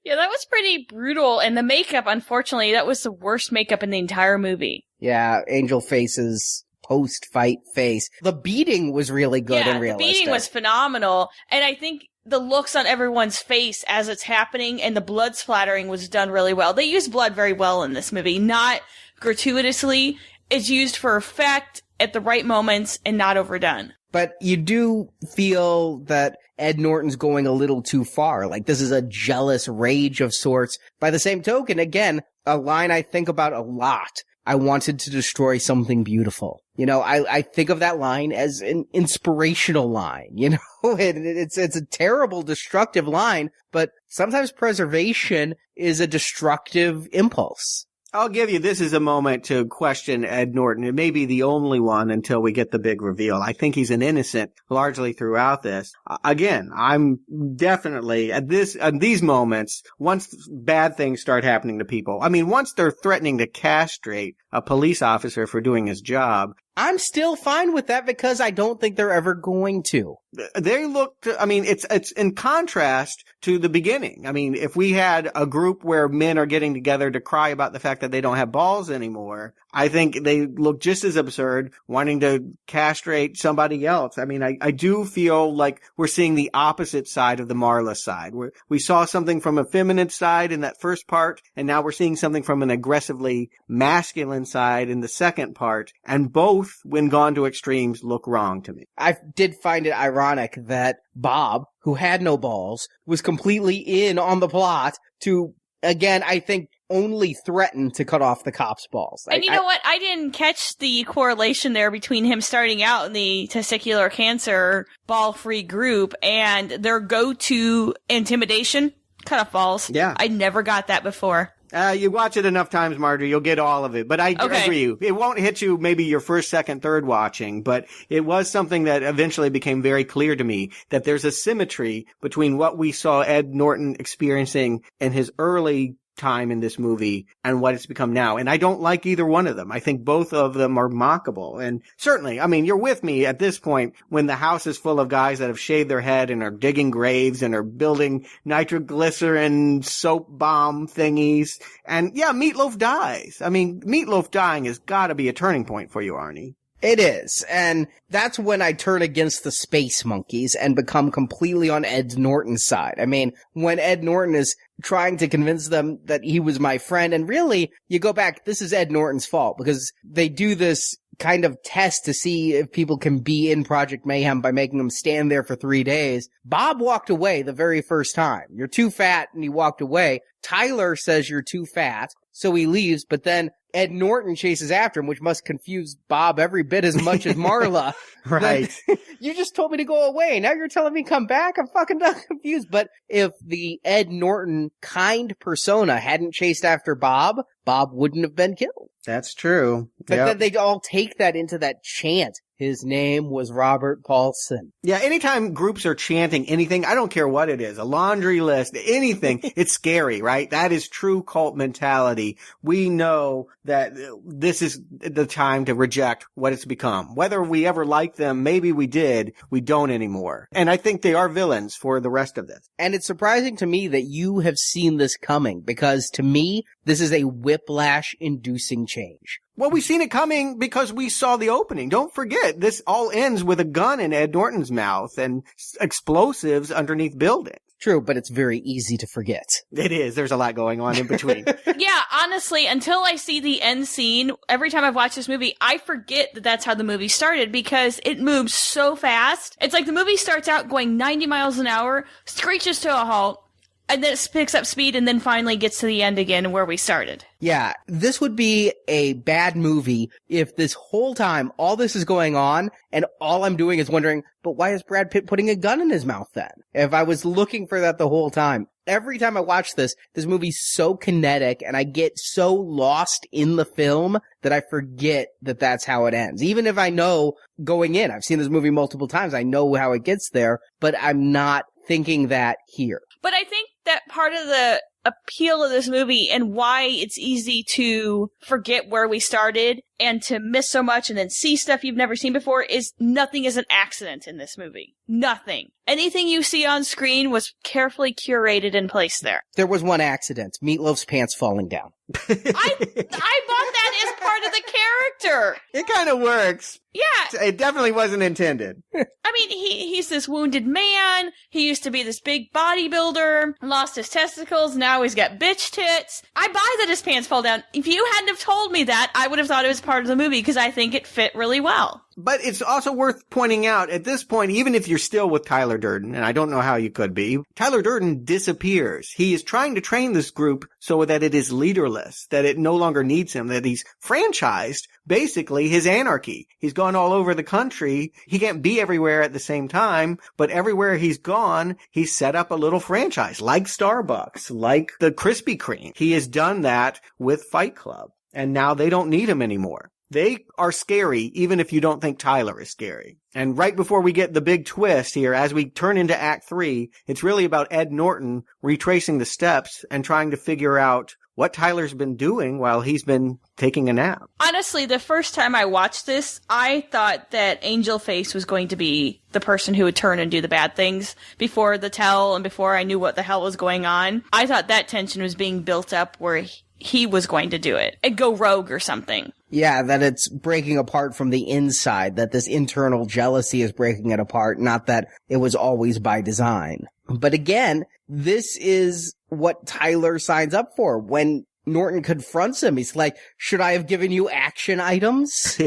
Yeah, that was pretty brutal. And the makeup, unfortunately, that was the worst makeup in the entire movie. Yeah, Angel Face's post-fight face. The beating was really good and realistic. The beating was phenomenal. And I think the looks on everyone's face as it's happening and the blood splattering was done really well. They used blood very well in this movie, not gratuitously. It's used for effect at the right moments and not overdone. But you do feel that Ed Norton's going a little too far. Like, this is a jealous rage of sorts. By the same token, again, a line I think about a lot. I wanted to destroy something beautiful. You know, I think of that line as an inspirational line, you know, it's a terrible, destructive line, but sometimes preservation is a destructive impulse. I'll give you, this is a moment to question Ed Norton. It may be the only one until we get the big reveal. I think he's an innocent largely throughout this. Again, I'm definitely at these moments, once bad things start happening to people. I mean, once they're threatening to castrate a police officer for doing his job, I'm still fine with that because I don't think they're ever going to. They looked, I mean, it's in contrast to the beginning. I mean, if we had a group where men are getting together to cry about the fact that they don't have balls anymore, I think they look just as absurd wanting to castrate somebody else. I mean, I do feel like we're seeing the opposite side of the Marla side. We saw something from a feminine side in that first part, and now we're seeing something from an aggressively masculine side in the second part, and both, when gone to extremes, look wrong to me. I did find it ironic that Bob, who had no balls, was completely in on the plot to, again, I think, only threaten to cut off the cop's balls. And you know what? I didn't catch the correlation there between him starting out in the testicular cancer ball-free group and their go-to intimidation, cut off balls. Yeah. I never got that before. You watch it enough times, Marjorie, you'll get all of it. But I agree. It won't hit you maybe your first, second, third watching, but it was something that eventually became very clear to me that there's a symmetry between what we saw Ed Norton experiencing in his early time in this movie and what it's become now. And I don't like either one of them. I think both of them are mockable. And certainly, I mean, you're with me at this point when the house is full of guys that have shaved their head and are digging graves and are building nitroglycerin soap bomb thingies. And yeah, Meatloaf dies. I mean, Meatloaf dying has got to be a turning point for you, Arnie. It is, and that's when I turn against the space monkeys and become completely on Ed Norton's side. I mean, when Ed Norton is trying to convince them that he was my friend, and really, you go back, this is Ed Norton's fault, because they do this kind of test to see if people can be in Project Mayhem by making them stand there for 3 days. Bob walked away the very first time. You're too fat, and he walked away. Tyler says you're too fat, so he leaves, but then Ed Norton chases after him, which must confuse Bob every bit as much as Marla. Right. You just told me to go away. Now you're telling me come back? I'm fucking done confused. But if the Ed Norton kind persona hadn't chased after Bob, Bob wouldn't have been killed. That's true. But Yep. then they all take that into that chant. His name was Robert Paulson. Yeah, anytime groups are chanting anything, I don't care what it is, a laundry list, anything, it's scary, right? That is true cult mentality. We know that this is the time to reject what it's become. Whether we ever like them, maybe we did, we don't anymore. And I think they are villains for the rest of this. And it's surprising to me that you have seen this coming, because to me, this is a whiplash-inducing change. Well, we've seen it coming because we saw the opening. Don't forget, this all ends with a gun in Ed Norton's mouth and explosives underneath buildings. True, but it's very easy to forget. It is. There's a lot going on in between. Yeah, honestly, until I see the end scene, every time I've watched this movie, I forget that that's how the movie started because it moves so fast. It's like the movie starts out going 90 miles an hour, screeches to a halt, and then it picks up speed and then finally gets to the end again where we started. Yeah, this would be a bad movie if this whole time all this is going on and all I'm doing is wondering, but why is Brad Pitt putting a gun in his mouth then? If I was looking for that the whole time. Every time I watch this movie's so kinetic and I get so lost in the film that I forget that that's how it ends. Even if I know going in, I've seen this movie multiple times, I know how it gets there, but I'm not thinking that here. But I think that part of the appeal of this movie and why it's easy to forget where we started and to miss so much and then see stuff you've never seen before is nothing is an accident in this movie. Nothing. Anything you see on screen was carefully curated and placed there. There was one accident. Meatloaf's pants falling down. I bought that as part of the character. It kind of works. Yeah. It definitely wasn't intended. I mean, he's this wounded man. He used to be this big bodybuilder, lost his testicles, now he's got bitch tits. I buy that his pants fall down. If you hadn't have told me that, I would have thought it was part of the movie because I think it fit really well. But it's also worth pointing out, at this point, even if you're still with Tyler Durden, and I don't know how you could be, Tyler Durden disappears. He is trying to train this group so that it is leaderless, that it no longer needs him, that he's franchised, basically, his anarchy. He's gone all over the country. He can't be everywhere at the same time, but everywhere he's gone, he's set up a little franchise, like Starbucks, like the Krispy Kreme. He has done that with Fight Club, and now they don't need him anymore. They are scary, even if you don't think Tyler is scary. And right before we get the big twist here, as we turn into Act 3, it's really about Ed Norton retracing the steps and trying to figure out what Tyler's been doing while he's been taking a nap. Honestly, the first time I watched this, I thought that Angel Face was going to be the person who would turn and do the bad things before the tell and before I knew what the hell was going on. I thought that tension was being built up where he was going to do it and go rogue or something. Yeah, that it's breaking apart from the inside, that this internal jealousy is breaking it apart, not that it was always by design. But again, this is what Tyler signs up for. When Norton confronts him, he's like, should I have given you action items?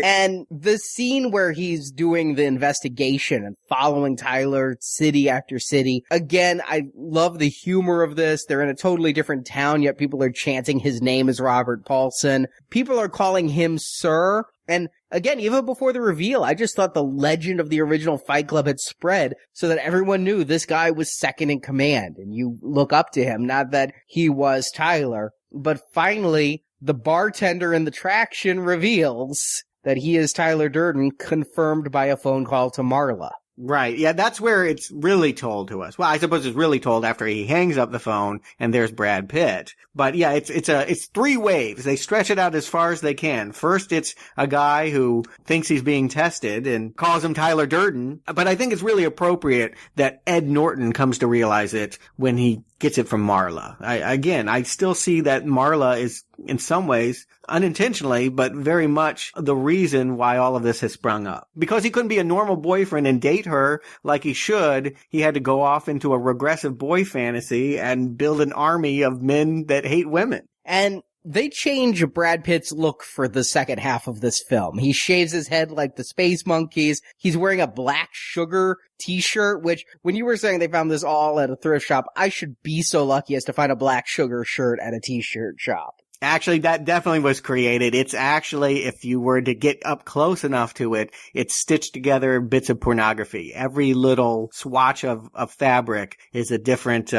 And the scene where he's doing the investigation and following Tyler city after city, again, I love the humor of this. They're in a totally different town, yet people are chanting his name as Robert Paulson. People are calling him Sir. And again, even before the reveal, I just thought the legend of the original Fight Club had spread so that everyone knew this guy was second in command and you look up to him, not that he was Tyler. But finally, the bartender in the traction reveals that he is Tyler Durden, confirmed by a phone call to Marla. Right. Yeah, that's where it's really told to us. Well, I suppose it's really told after he hangs up the phone and there's Brad Pitt. But yeah, it's 3 waves. They stretch it out as far as they can. First, it's a guy who thinks he's being tested and calls him Tyler Durden. But I think it's really appropriate that Ed Norton comes to realize it when he gets it from Marla. I still see that Marla is in some ways unintentionally, but very much the reason why all of this has sprung up. Because he couldn't be a normal boyfriend and date her like he should, he had to go off into a regressive boy fantasy and build an army of men that hate women. And they change Brad Pitt's look for the second half of this film. He shaves his head like the Space Monkeys. He's wearing a black sugar t-shirt, which when you were saying they found this all at a thrift shop, I should be so lucky as to find a black sugar shirt at a t-shirt shop. Actually, that definitely was created. It's actually, if you were to get up close enough to it, it's stitched together bits of pornography. Every little swatch of fabric is a different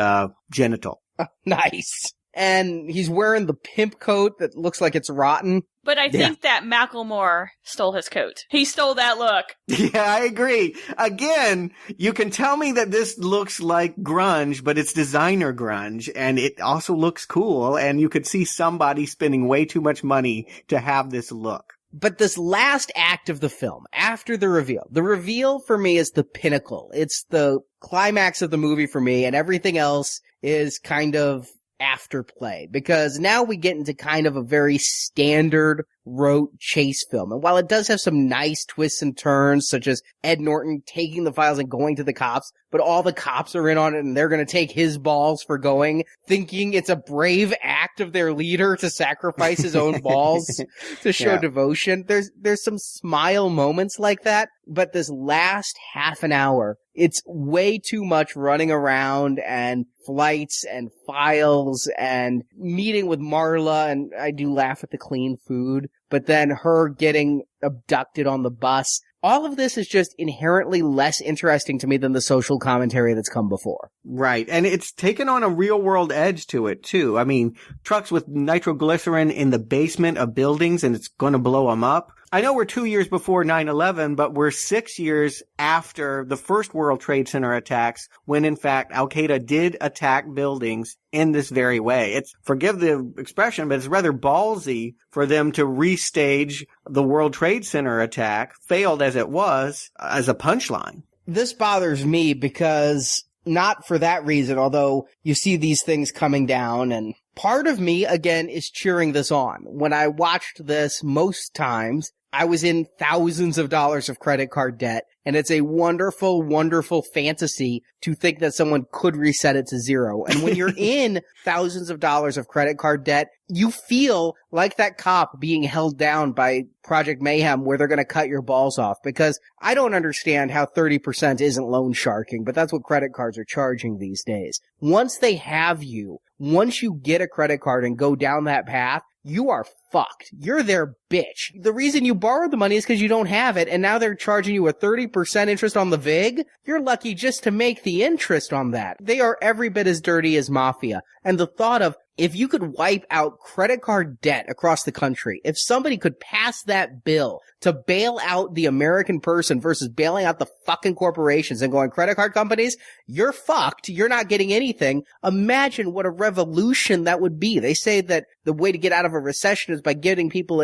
genital. Nice. And he's wearing the pimp coat that looks like it's rotten. But I think that Macklemore stole his coat. He stole that look. Yeah, I agree. Again, you can tell me that this looks like grunge, but it's designer grunge, and it also looks cool, and you could see somebody spending way too much money to have this look. But this last act of the film, after the reveal for me is the pinnacle. It's the climax of the movie for me, and everything else is kind of afterplay, because now we get into kind of a very standard rote chase film. And while it does have some nice twists and turns, such as Ed Norton taking the files and going to the cops, but all the cops are in on it and they're going to take his balls for going, thinking it's a brave act of their leader to sacrifice his own balls to show devotion. There's some smile moments like that, but this last half an hour, it's way too much running around and flights and files and meeting with Marla, and I do laugh at the clean food, but then her getting abducted on the bus. All of this is just inherently less interesting to me than the social commentary that's come before. Right. And it's taken on a real world edge to it, too. I mean, trucks with nitroglycerin in the basement of buildings and it's going to blow them up. I know we're 2 years before 9/11, but we're 6 years after the first World Trade Center attacks, when in fact Al-Qaeda did attack buildings in this very way. It's, forgive the expression, but it's rather ballsy for them to restage the World Trade Center attack, failed as it was, as a punchline. This bothers me because, not for that reason, although you see these things coming down, and part of me, again, is cheering this on. When I watched this, most times, I was in thousands of dollars of credit card debt, and it's a wonderful, wonderful fantasy to think that someone could reset it to zero. And when you're in thousands of dollars of credit card debt, you feel like that cop being held down by Project Mayhem where they're going to cut your balls off, because I don't understand how 30% isn't loan sharking, but that's what credit cards are charging these days. Once they have you, once you get a credit card and go down that path, you are fucked. You're their bitch. The reason you borrowed the money is because you don't have it, and now they're charging you a 30% interest on the VIG? You're lucky just to make the interest on that. They are every bit as dirty as mafia. And the thought of, if you could wipe out credit card debt across the country, if somebody could pass that bill to bail out the American person versus bailing out the fucking corporations and going, credit card companies, you're fucked. You're not getting anything. Imagine what a revolution that would be. They say that the way to get out of a recession is by giving people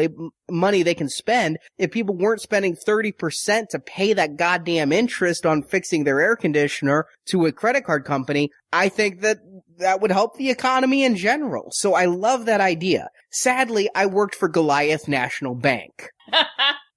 money they can spend. If people weren't spending 30% to pay that goddamn interest on fixing their air conditioner to a credit card company, I think that would help the economy in general. So I love that idea. Sadly, I worked for Goliath National Bank.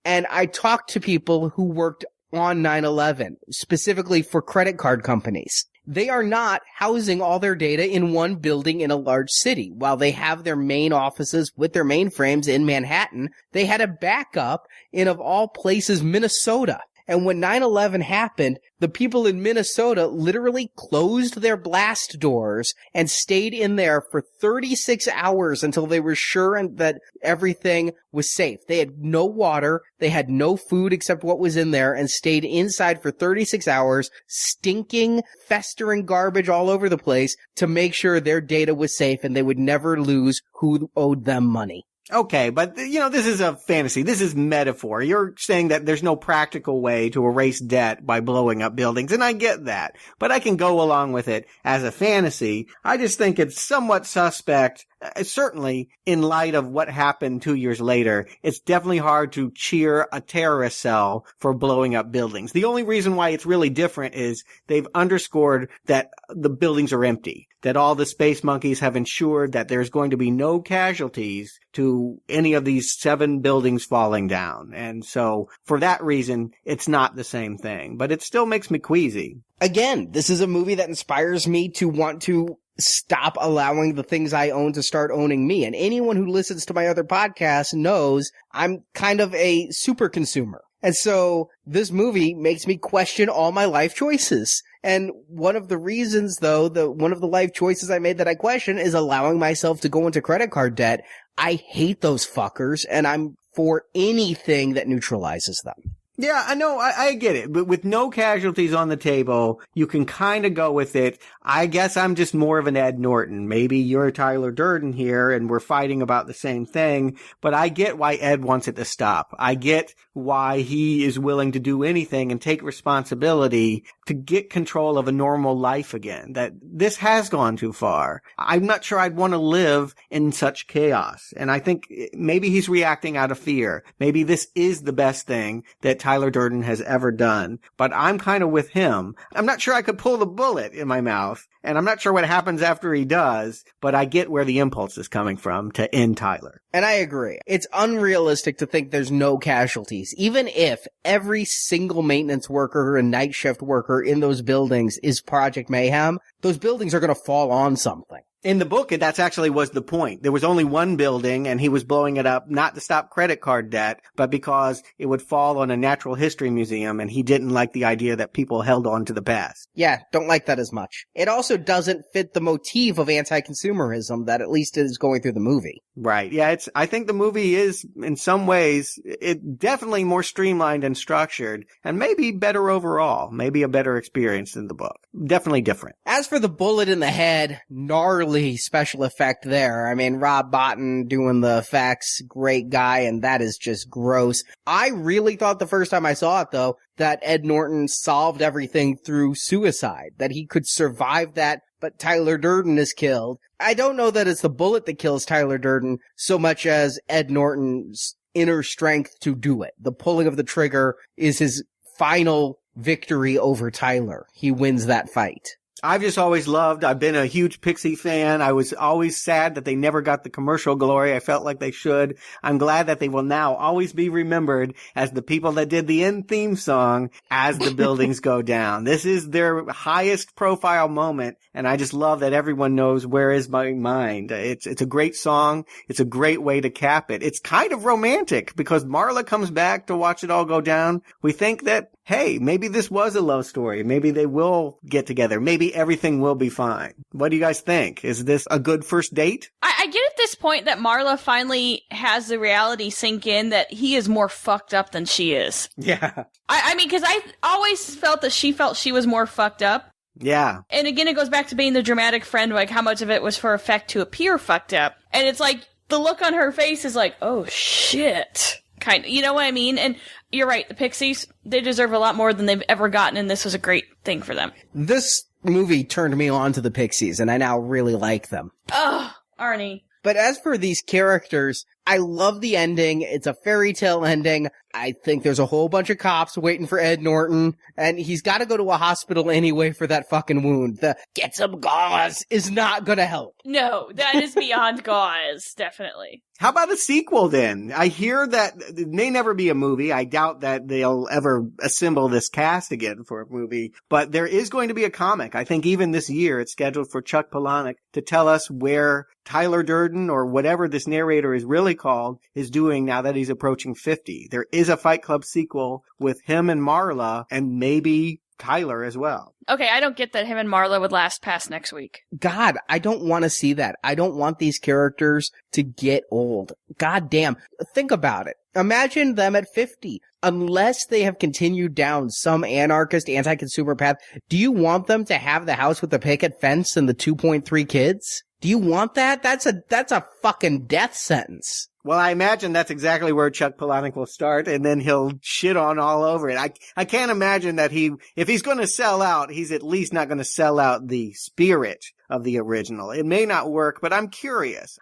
And I talked to people who worked on 9/11, specifically for credit card companies. They are not housing all their data in one building in a large city. While they have their main offices with their mainframes in Manhattan, they had a backup in, of all places, Minnesota. And when 9/11 happened, the people in Minnesota literally closed their blast doors and stayed in there for 36 hours until they were sure that everything was safe. They had no water, they had no food except what was in there, and stayed inside for 36 hours, stinking, festering garbage all over the place to make sure their data was safe and they would never lose who owed them money. Okay, but, this is a fantasy. This is metaphor. You're saying that there's no practical way to erase debt by blowing up buildings, and I get that. But I can go along with it as a fantasy. I just think it's somewhat suspect. Certainly, in light of what happened 2 years later, it's definitely hard to cheer a terrorist cell for blowing up buildings. The only reason why it's really different is they've underscored that the buildings are empty, that all the space monkeys have ensured that there's going to be no casualties to any of these 7 buildings falling down. And so, for that reason, it's not the same thing. But it still makes me queasy. Again, this is a movie that inspires me to want to stop allowing the things I own to start owning me. And anyone who listens to my other podcasts knows I'm kind of a super consumer. And so this movie makes me question all my life choices. And one of the reasons, though, one of the life choices I made that I question is allowing myself to go into credit card debt. I hate those fuckers, and I'm for anything that neutralizes them. Yeah, I know, I get it. But with no casualties on the table, you can kind of go with it. I guess I'm just more of an Ed Norton. Maybe you're Tyler Durden here and we're fighting about the same thing, but I get why Ed wants it to stop. I get why he is willing to do anything and take responsibility to get control of a normal life again. That this has gone too far. I'm not sure I'd want to live in such chaos. And I think maybe he's reacting out of fear. Maybe this is the best thing that Tyler Durden has ever done, but I'm kind of with him. I'm not sure I could pull the bullet in my mouth, and I'm not sure what happens after he does, but I get where the impulse is coming from to end Tyler. And I agree. It's unrealistic to think there's no casualties. Even if every single maintenance worker and night shift worker in those buildings is Project Mayhem, those buildings are going to fall on something. In the book, that's actually was the point. There was only one building, and he was blowing it up not to stop credit card debt, but because it would fall on a natural history museum, and he didn't like the idea that people held on to the past. Yeah, don't like that as much. It also doesn't fit the motif of anti-consumerism that at least is going through the movie. Right. Yeah, I think the movie is, in some ways, it definitely more streamlined and structured, and maybe better overall. Maybe a better experience than the book. Definitely different. As for the bullet in the head, gnarly special effect there. I mean, Rob Bottin doing the effects, great guy, and that is just gross. I really thought the first time I saw it, though, that Ed Norton solved everything through suicide, that he could survive that, but Tyler Durden is killed. I don't know that it's the bullet that kills Tyler Durden so much as Ed Norton's inner strength to do it. The pulling of the trigger is his final victory over Tyler. He wins that fight. I've just always loved, I've been a huge Pixie fan. I was always sad that they never got the commercial glory. I felt like they should. I'm glad that they will now always be remembered as the people that did the end theme song as the buildings go down. This is their highest profile moment, and I just love that everyone knows Where Is My Mind. It's a great song. It's a great way to cap it. It's kind of romantic because Marla comes back to watch it all go down. We think that, hey, maybe this was a love story. Maybe they will get together. Maybe everything will be fine. What do you guys think? Is this a good first date? I get it this point that Marla finally has the reality sink in that he is more fucked up than she is. Yeah. I mean, because I always felt that she felt she was more fucked up. Yeah. And again, it goes back to being the dramatic friend, like how much of it was for effect to appear fucked up. And it's like, the look on her face is like, oh shit. Kind of, you know what I mean? And you're right, the Pixies, they deserve a lot more than they've ever gotten, and this was a great thing for them. This movie turned me on to the Pixies, and I now really like them. Ugh, Arnie. But as for these characters, I love the ending. It's a fairy tale ending. I think there's a whole bunch of cops waiting for Ed Norton, and he's got to go to a hospital anyway for that fucking wound. The get some gauze is not gonna help. No, that is beyond gauze, definitely. How about a sequel then? I hear that it may never be a movie. I doubt that they'll ever assemble this cast again for a movie, but there is going to be a comic. I think even this year it's scheduled for Chuck Palahniuk to tell us where Tyler Durden, or whatever this narrator is really called, is doing now that he's approaching 50. There is a Fight Club sequel with him and Marla, and maybe Tyler as well. Okay, I don't get that him and Marla would last past next week. God, I don't want to see that. I don't want these characters to get old. God damn. Think about it. Imagine them at 50. Unless they have continued down some anarchist, anti-consumer path, do you want them to have the house with the picket fence and the 2.3 kids? Do you want that? That's a fucking death sentence. Well, I imagine that's exactly where Chuck Palahniuk will start, and then he'll shit on all over it. I can't imagine that if he's going to sell out, he's at least not going to sell out the spirit of the original. It may not work, but I'm curious.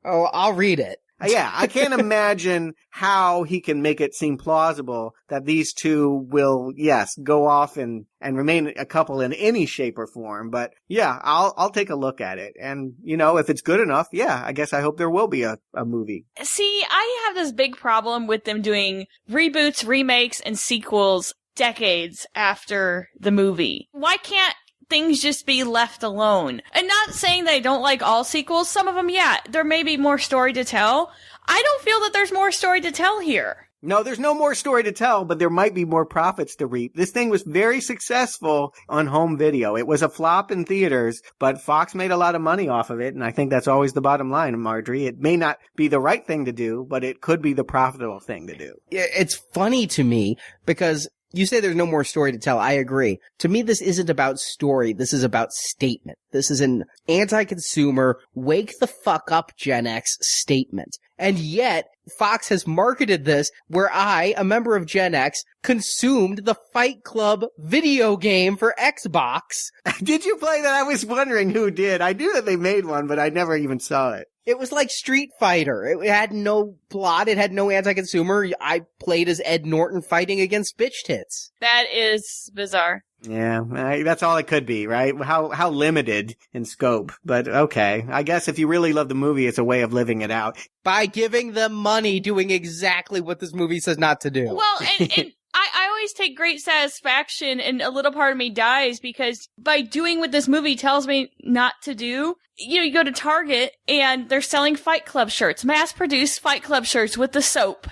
Oh, I'll read it. Yeah, I can't imagine how he can make it seem plausible that these two will, yes, go off and remain a couple in any shape or form. But yeah, I'll take a look at it. And, you know, if it's good enough, yeah, I guess I hope there will be a movie. See, I have this big problem with them doing reboots, remakes, and sequels decades after the movie. Why can't things just be left alone? And not saying that I don't like all sequels. Some of them, yeah, there may be more story to tell. I don't feel that there's more story to tell here. No, there's no more story to tell, but there might be more profits to reap. This thing was very successful on home video. It was a flop in theaters, but Fox made a lot of money off of it, and I think that's always the bottom line, Marjorie. It may not be the right thing to do, but it could be the profitable thing to do. It's funny to me because you say there's no more story to tell. I agree. To me, this isn't about story. This is about statement. This is an anti-consumer, wake the fuck up Gen X statement. And yet, Fox has marketed this where I, a member of Gen X, consumed the Fight Club video game for Xbox. Did you play that? I was wondering who did. I knew that they made one, but I never even saw it. It was like Street Fighter. It had no plot. It had no anti-consumer. I played as Ed Norton fighting against bitch tits. That is bizarre. Yeah, that's all it could be, right? How limited in scope. But okay, I guess if you really love the movie, it's a way of living it out. By giving them money, doing exactly what this movie says not to do. Well, and I always take great satisfaction, and a little part of me dies because by doing what this movie tells me not to do, you know, you go to Target and they're selling Fight Club shirts, mass-produced Fight Club shirts with the soap.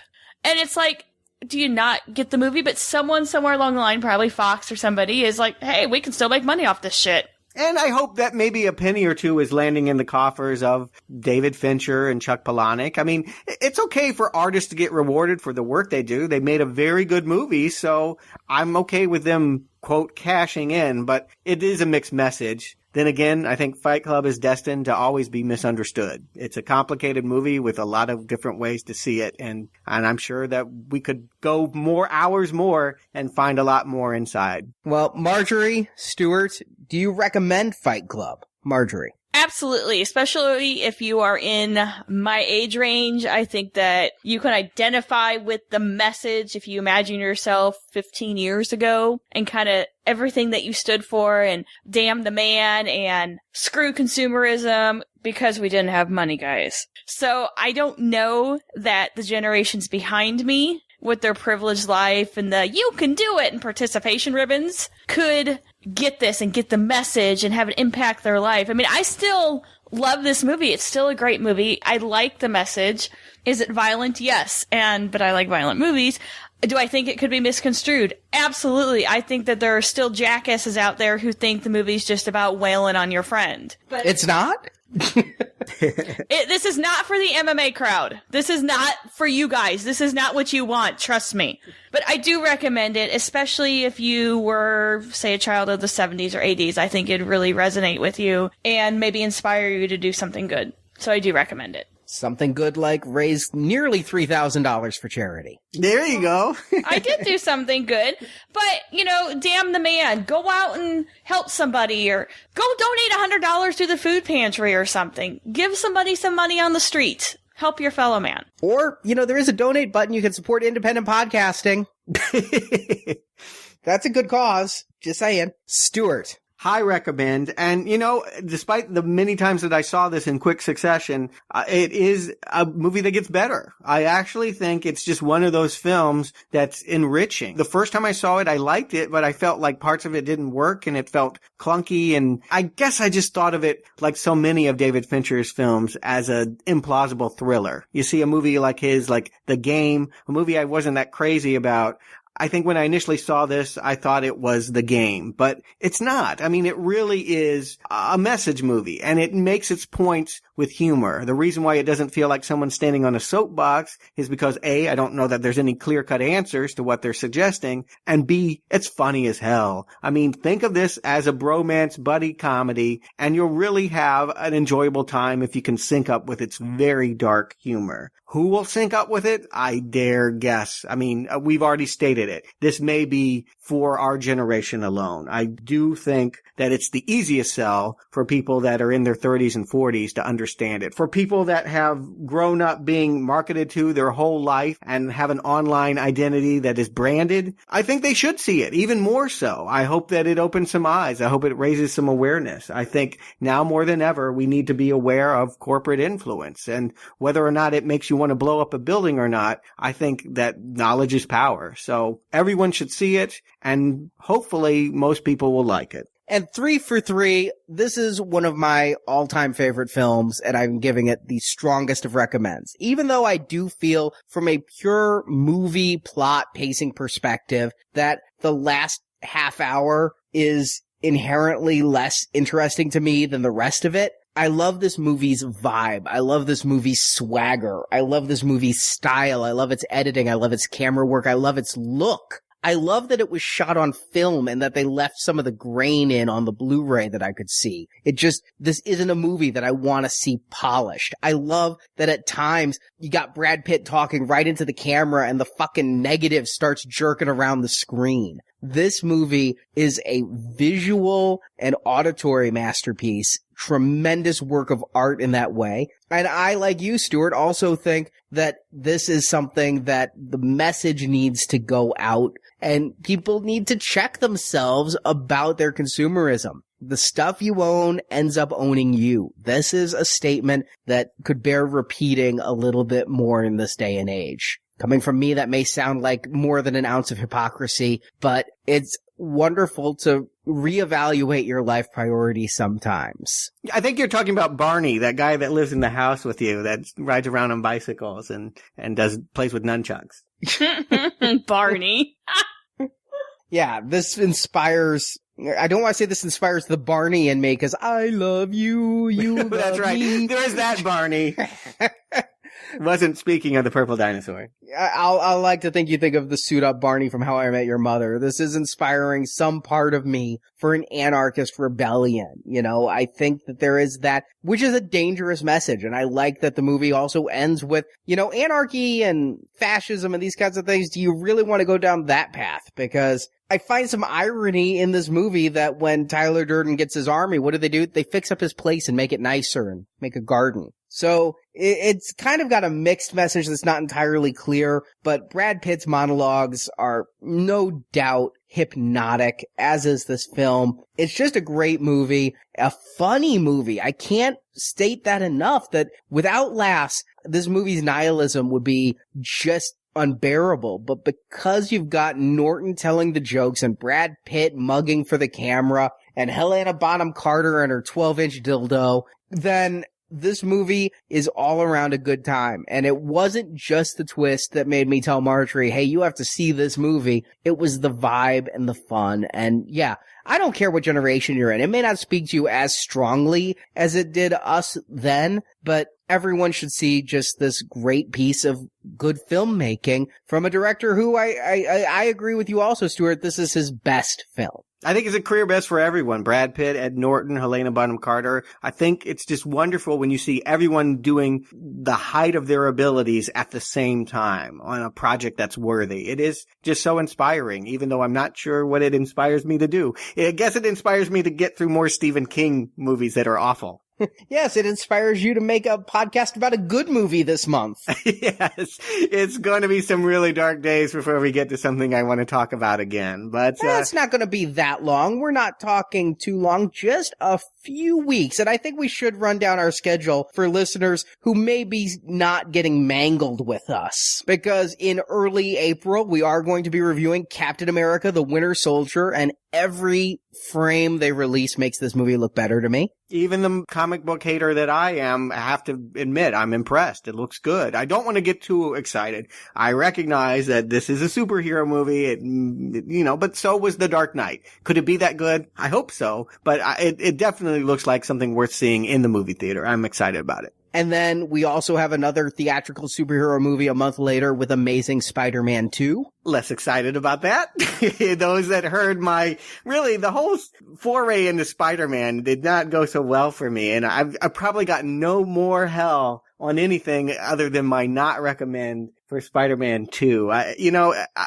And it's like, do you not get the movie? But someone somewhere along the line, probably Fox or somebody, is like, hey, we can still make money off this shit. And I hope that maybe a penny or two is landing in the coffers of David Fincher and Chuck Palahniuk. I mean, it's okay for artists to get rewarded for the work they do. They made a very good movie, so I'm okay with them, quote, cashing in, but it is a mixed message. Then again, I think Fight Club is destined to always be misunderstood. It's a complicated movie with a lot of different ways to see it, and I'm sure that we could go more hours more and find a lot more inside. Well, Marjorie, Stuart, do you recommend Fight Club? Marjorie. Absolutely, especially if you are in my age range. I think that you can identify with the message if you imagine yourself 15 years ago and kind of everything that you stood for and damn the man and screw consumerism because we didn't have money, guys. So I don't know that the generations behind me with their privileged life and the you can do it and participation ribbons could get this and get the message and have it impact their life. I mean, I still love this movie. It's still a great movie. I like the message. Is it violent? Yes. But I like violent movies. Do I think it could be misconstrued? Absolutely. I think that there are still jackasses out there who think the movie's just about wailing on your friend. But it's not? This is not for the MMA crowd. This is not for you guys. This is not what you want. Trust me. But I do recommend it, especially if you were, say, a child of the 70s or 80s. I think it'd really resonate with you and maybe inspire you to do something good. So I do recommend it. Something good like raise nearly $3,000 for charity. There you go. I did do something good, but, damn the man. Go out and help somebody or go donate $100 to the food pantry or something. Give somebody some money on the street. Help your fellow man. Or, there is a donate button. You can support independent podcasting. That's a good cause. Just saying. Stuart. High recommend. And, despite the many times that I saw this in quick succession, it is a movie that gets better. I actually think it's just one of those films that's enriching. The first time I saw it, I liked it, but I felt like parts of it didn't work and it felt clunky. And I guess I just thought of it like so many of David Fincher's films as an implausible thriller. You see a movie like his, like The Game, a movie I wasn't that crazy about. I think when I initially saw this, I thought it was The Game, but it's not. I mean, it really is a message movie, and it makes its points with humor. The reason why it doesn't feel like someone standing on a soapbox is because A, I don't know that there's any clear-cut answers to what they're suggesting, and B, it's funny as hell. I mean, think of this as a bromance buddy comedy, and you'll really have an enjoyable time if you can sync up with its very dark humor. Who will sync up with it? I dare guess. I mean, we've already stated it. This may be for our generation alone. I do think that it's the easiest sell for people that are in their 30s and 40s to understand it. For people that have grown up being marketed to their whole life and have an online identity that is branded, I think they should see it, even more so. I hope that it opens some eyes. I hope it raises some awareness. I think now more than ever, we need to be aware of corporate influence, and whether or not it makes you want to blow up a building or not, I think that knowledge is power. So everyone should see it, and hopefully most people will like it. And 3 for 3, this is one of my all-time favorite films, and I'm giving it the strongest of recommends. Even though I do feel, from a pure movie plot pacing perspective, that the last half hour is inherently less interesting to me than the rest of it. I love this movie's vibe. I love this movie's swagger. I love this movie's style. I love its editing. I love its camera work. I love its look. I love that it was shot on film and that they left some of the grain in on the Blu-ray that I could see. This isn't a movie that I want to see polished. I love that at times you got Brad Pitt talking right into the camera and the fucking negative starts jerking around the screen. This movie is a visual and auditory masterpiece. Tremendous work of art in that way. And I, like you, Stuart, also think that this is something that the message needs to go out and people need to check themselves about their consumerism. The stuff you own ends up owning you. This is a statement that could bear repeating a little bit more in this day and age. Coming from me, that may sound like more than an ounce of hypocrisy, but it's wonderful to reevaluate your life priorities sometimes. I think you're talking about Barney, that guy that lives in the house with you, that rides around on bicycles and plays with nunchucks. Barney. Yeah, this inspires... I don't want to say this inspires the Barney in me, because I love you, you love That's right. me. There's that Barney. Wasn't speaking of the purple dinosaur. I like to think you think of the suit-up Barney from How I Met Your Mother. This is inspiring some part of me for an anarchist rebellion. I think that there is that, which is a dangerous message. And I like that the movie also ends with, anarchy and fascism and these kinds of things. Do you really want to go down that path? Because I find some irony in this movie that when Tyler Durden gets his army, what do? They fix up his place and make it nicer and make a garden. So it's kind of got a mixed message that's not entirely clear, but Brad Pitt's monologues are no doubt hypnotic, as is this film. It's just a great movie, a funny movie. I can't state that enough, that without laughs, this movie's nihilism would be just unbearable. But because you've got Norton telling the jokes and Brad Pitt mugging for the camera and Helena Bonham Carter and her 12-inch dildo, then this movie is all around a good time. And it wasn't just the twist that made me tell Marjorie, hey, you have to see this movie. It was the vibe and the fun. And yeah, I don't care what generation you're in. It may not speak to you as strongly as it did us then, but everyone should see just this great piece of good filmmaking from a director who I agree with you also, Stuart. This is his best film. I think it's a career best for everyone. Brad Pitt, Ed Norton, Helena Bonham Carter. I think it's just wonderful when you see everyone doing the height of their abilities at the same time on a project that's worthy. It is just so inspiring, even though I'm not sure what it inspires me to do. I guess it inspires me to get through more Stephen King movies that are awful. Yes, it inspires you to make a podcast about a good movie this month. Yes, it's going to be some really dark days before we get to something I want to talk about again. But it's not going to be that long. We're not talking too long, just a few weeks. And I think we should run down our schedule for listeners who may be not getting mangled with us. Because in early April, we are going to be reviewing Captain America, the Winter Soldier, and every frame they release makes this movie look better to me. Even the comic book hater that I am, I have to admit, I'm impressed. It looks good. I don't want to get too excited. I recognize that this is a superhero movie, but so was The Dark Knight. Could it be that good? I hope so, but it definitely looks like something worth seeing in the movie theater. I'm excited about it. And then we also have another theatrical superhero movie a month later with Amazing Spider-Man 2. Less excited about that. Those that heard the whole foray into Spider-Man did not go so well for me. And I've probably got no more hell on anything other than my not recommend for Spider-Man 2.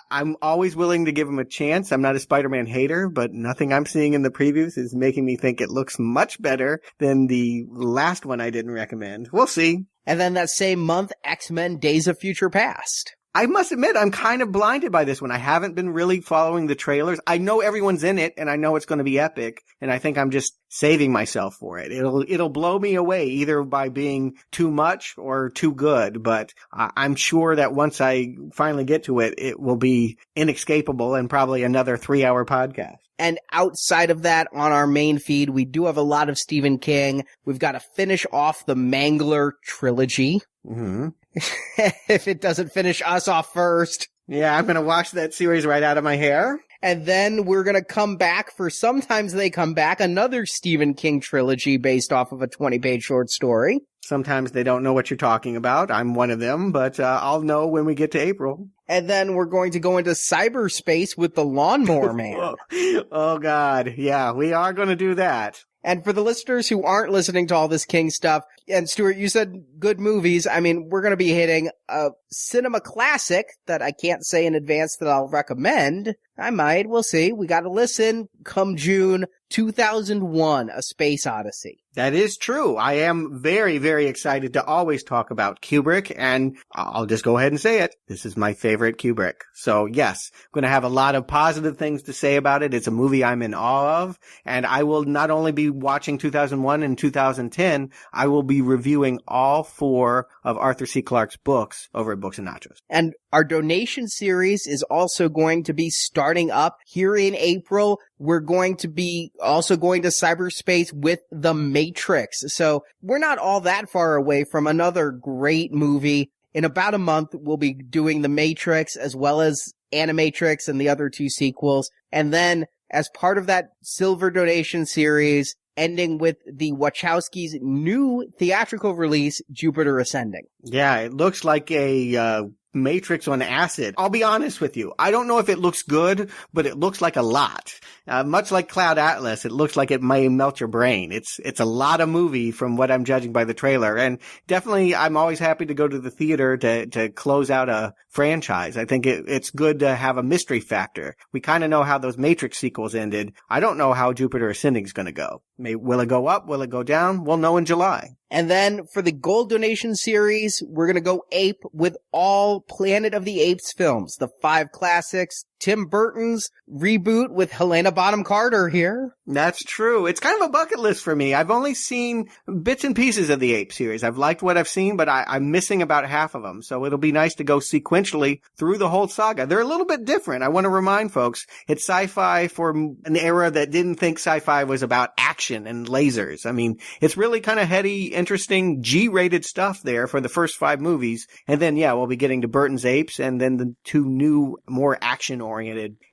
I'm always willing to give him a chance. I'm not a Spider-Man hater, but nothing I'm seeing in the previews is making me think it looks much better than the last one I didn't recommend. We'll see. And then that same month, X-Men Days of Future Past. I must admit, I'm kind of blinded by this one. I haven't been really following the trailers. I know everyone's in it, and I know it's going to be epic, and I think I'm just saving myself for it. It'll blow me away, either by being too much or too good, but I'm sure that once I finally get to it, it will be inescapable and probably another 3-hour podcast. And outside of that, on our main feed, we do have a lot of Stephen King. We've got to finish off the Mangler trilogy. Mm-hmm. If it doesn't finish us off first. Yeah, I'm going to wash that series right out of my hair. And then we're going to come back for Sometimes They Come Back, another Stephen King trilogy based off of a 20-page short story. Sometimes they don't know what you're talking about. I'm one of them, but I'll know when we get to April. And then we're going to go into cyberspace with The Lawnmower Man. Oh, God. Yeah, we are going to do that. And for the listeners who aren't listening to all this King stuff, and Stuart, you said good movies. I mean, we're going to be hitting a cinema classic that I can't say in advance that I'll recommend. I might. We'll see. We got to listen come June 2001, A Space Odyssey. That is true. I am very, very excited to always talk about Kubrick, and I'll just go ahead and say it. This is my favorite Kubrick. So yes, I'm going to have a lot of positive things to say about it. It's a movie I'm in awe of, and I will not only be watching 2001 and 2010, I will be reviewing all 4 of Arthur C. Clarke's books over at Books and Nachos. And our donation series is also going to be starting up here in April. We're going to be also going to cyberspace with The Matrix. So we're not all that far away from another great movie. In about a month, we'll be doing The Matrix as well as Animatrix and the other 2 sequels. And then as part of that silver donation series, ending with the Wachowskis' new theatrical release, Jupiter Ascending. Yeah, it looks like a Matrix on acid. I'll be honest with you. I don't know if it looks good, but it looks like a lot. Much like Cloud Atlas, it looks like it may melt your brain. It's a lot of movie from what I'm judging by the trailer. And definitely, I'm always happy to go to the theater to close out a franchise. I think it's good to have a mystery factor. We kind of know how those Matrix sequels ended. I don't know how Jupiter Ascending is going to go. Will it go up? Will it go down? We'll know in July. And then for the gold donation series, we're going to go ape with all Planet of the Apes films, the 5 classics, Tim Burton's reboot with Helena Bonham Carter here. That's true. It's kind of a bucket list for me. I've only seen bits and pieces of the Ape series. I've liked what I've seen, but I'm missing about half of them. So it'll be nice to go sequentially through the whole saga. They're a little bit different. I want to remind folks, it's sci-fi for an era that didn't think sci-fi was about action and lasers. I mean, it's really kind of heady, interesting, G-rated stuff there for the first 5 movies. And then, yeah, we'll be getting to Burton's Apes and then the 2 new, more action-oriented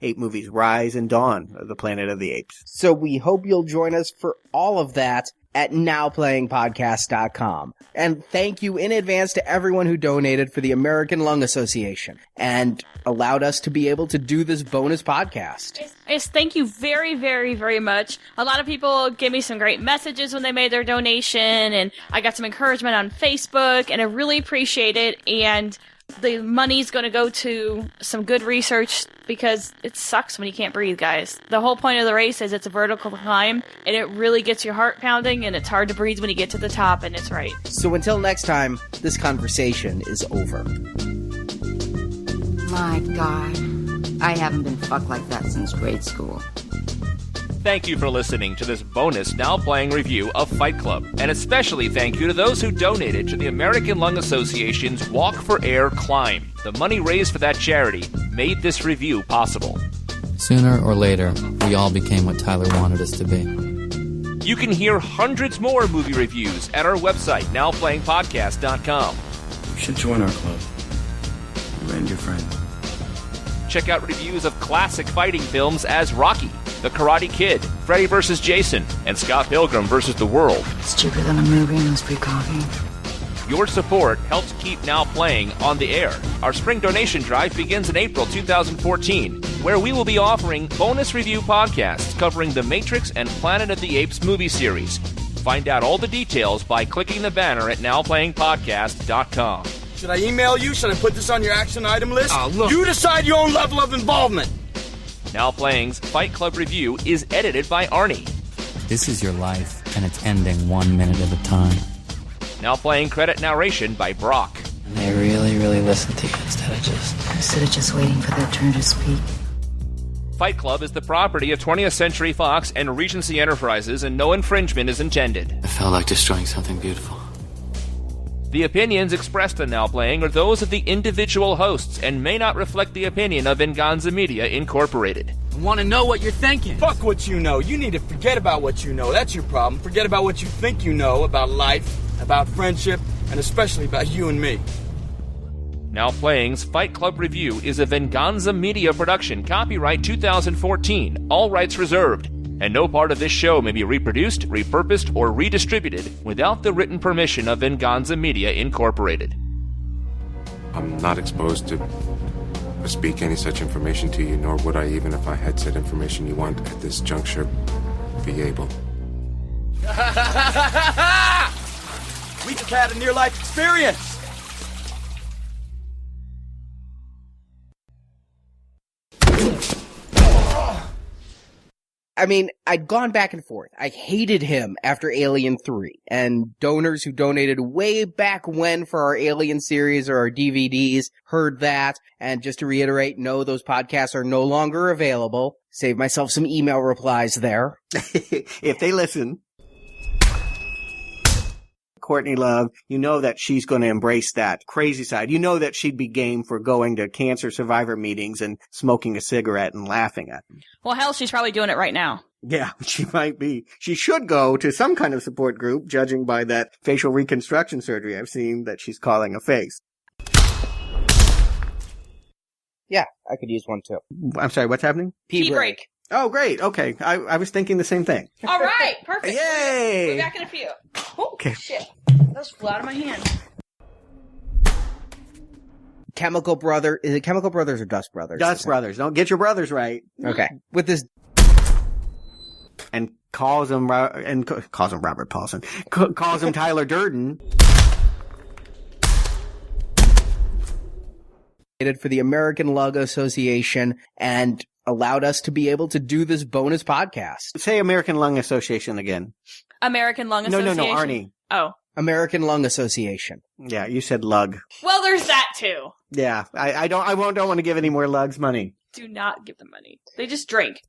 ape movies, Rise and Dawn of the Planet of the Apes. So we hope you'll join us for all of that at nowplayingpodcast.com. And thank you in advance to everyone who donated for the American Lung Association and allowed us to be able to do this bonus podcast. Yes, thank you very, very, very much. A lot of people gave me some great messages when they made their donation, and I got some encouragement on Facebook, and I really appreciate it. And the money's going to go to some good research because it sucks when you can't breathe, guys. The whole point of the race is it's a vertical climb, and it really gets your heart pounding, and it's hard to breathe when you get to the top, and it's right. So until next time, this conversation is over. My God, I haven't been fucked like that since grade school. Thank you for listening to this bonus Now Playing review of Fight Club. And especially thank you to those who donated to the American Lung Association's Walk for Air Climb. The money raised for that charity made this review possible. Sooner or later, we all became what Tyler wanted us to be. You can hear hundreds more movie reviews at our website, nowplayingpodcast.com. You should join our club. You and your friend. Check out reviews of classic fighting films as Rocky, The Karate Kid, Freddy vs. Jason, and Scott Pilgrim vs. the World. It's cheaper than a movie and it was free coffee. Your support helps keep Now Playing on the air. Our spring donation drive begins in April 2014, where we will be offering bonus review podcasts covering The Matrix and Planet of the Apes movie series. Find out all the details by clicking the banner at nowplayingpodcast.com. Should I email you? Should I put this on your action item list? Look. You decide your own level of involvement. Now Playing's Fight Club review is edited by Arnie. This is your life, and it's ending 1 minute at a time. Now Playing credit narration by Brock. And they really, really listen to you instead of just waiting for their turn to speak. Fight Club is the property of 20th Century Fox and Regency Enterprises, and no infringement is intended. I felt like destroying something beautiful. The opinions expressed in Now Playing are those of the individual hosts and may not reflect the opinion of Venganza Media Incorporated. I want to know what you're thinking. Fuck what you know. You need to forget about what you know. That's your problem. Forget about what you think you know about life, about friendship, and especially about you and me. Now Playing's Fight Club review is a Venganza Media production, copyright 2014, all rights reserved. And no part of this show may be reproduced, repurposed, or redistributed without the written permission of Venganza Media Incorporated. I'm not exposed to speak any such information to you, nor would I, even if I had said information you want at this juncture, be able. We just had a near-life experience. I mean, I'd gone back and forth. I hated him after Alien 3, and donors who donated way back when for our Alien series or our DVDs heard that. And just to reiterate, no, those podcasts are no longer available. Save myself some email replies there. If they listen. Courtney Love, you know that she's going to embrace that crazy side. You know that she'd be game for going to cancer survivor meetings and smoking a cigarette and laughing at them. Well, hell, she's probably doing it right now. Yeah, she might be. She should go to some kind of support group, judging by that facial reconstruction surgery I've seen that she's calling a face. Yeah, I could use one too. I'm sorry, what's happening? Pee break. Oh, great. Okay. I was thinking the same thing. All right. Perfect. Yay! We're back in a few. Oh, okay. Shit. That was flew out of my hand. Chemical Brother. Is it Chemical Brothers or Dust Brothers? Dust Brothers. Don't get your brothers right. Okay. With this. And calls him Robert Paulson. Calls him Tyler Durden. For the American Lung Association and allowed us to be able to do this bonus podcast. Say American Lung Association again. American Lung Association? No, Arnie. Oh. American Lung Association. Yeah, you said lug. Well, there's that too. Yeah, I don't want to give any more lugs money. Do not give them money. They just drink.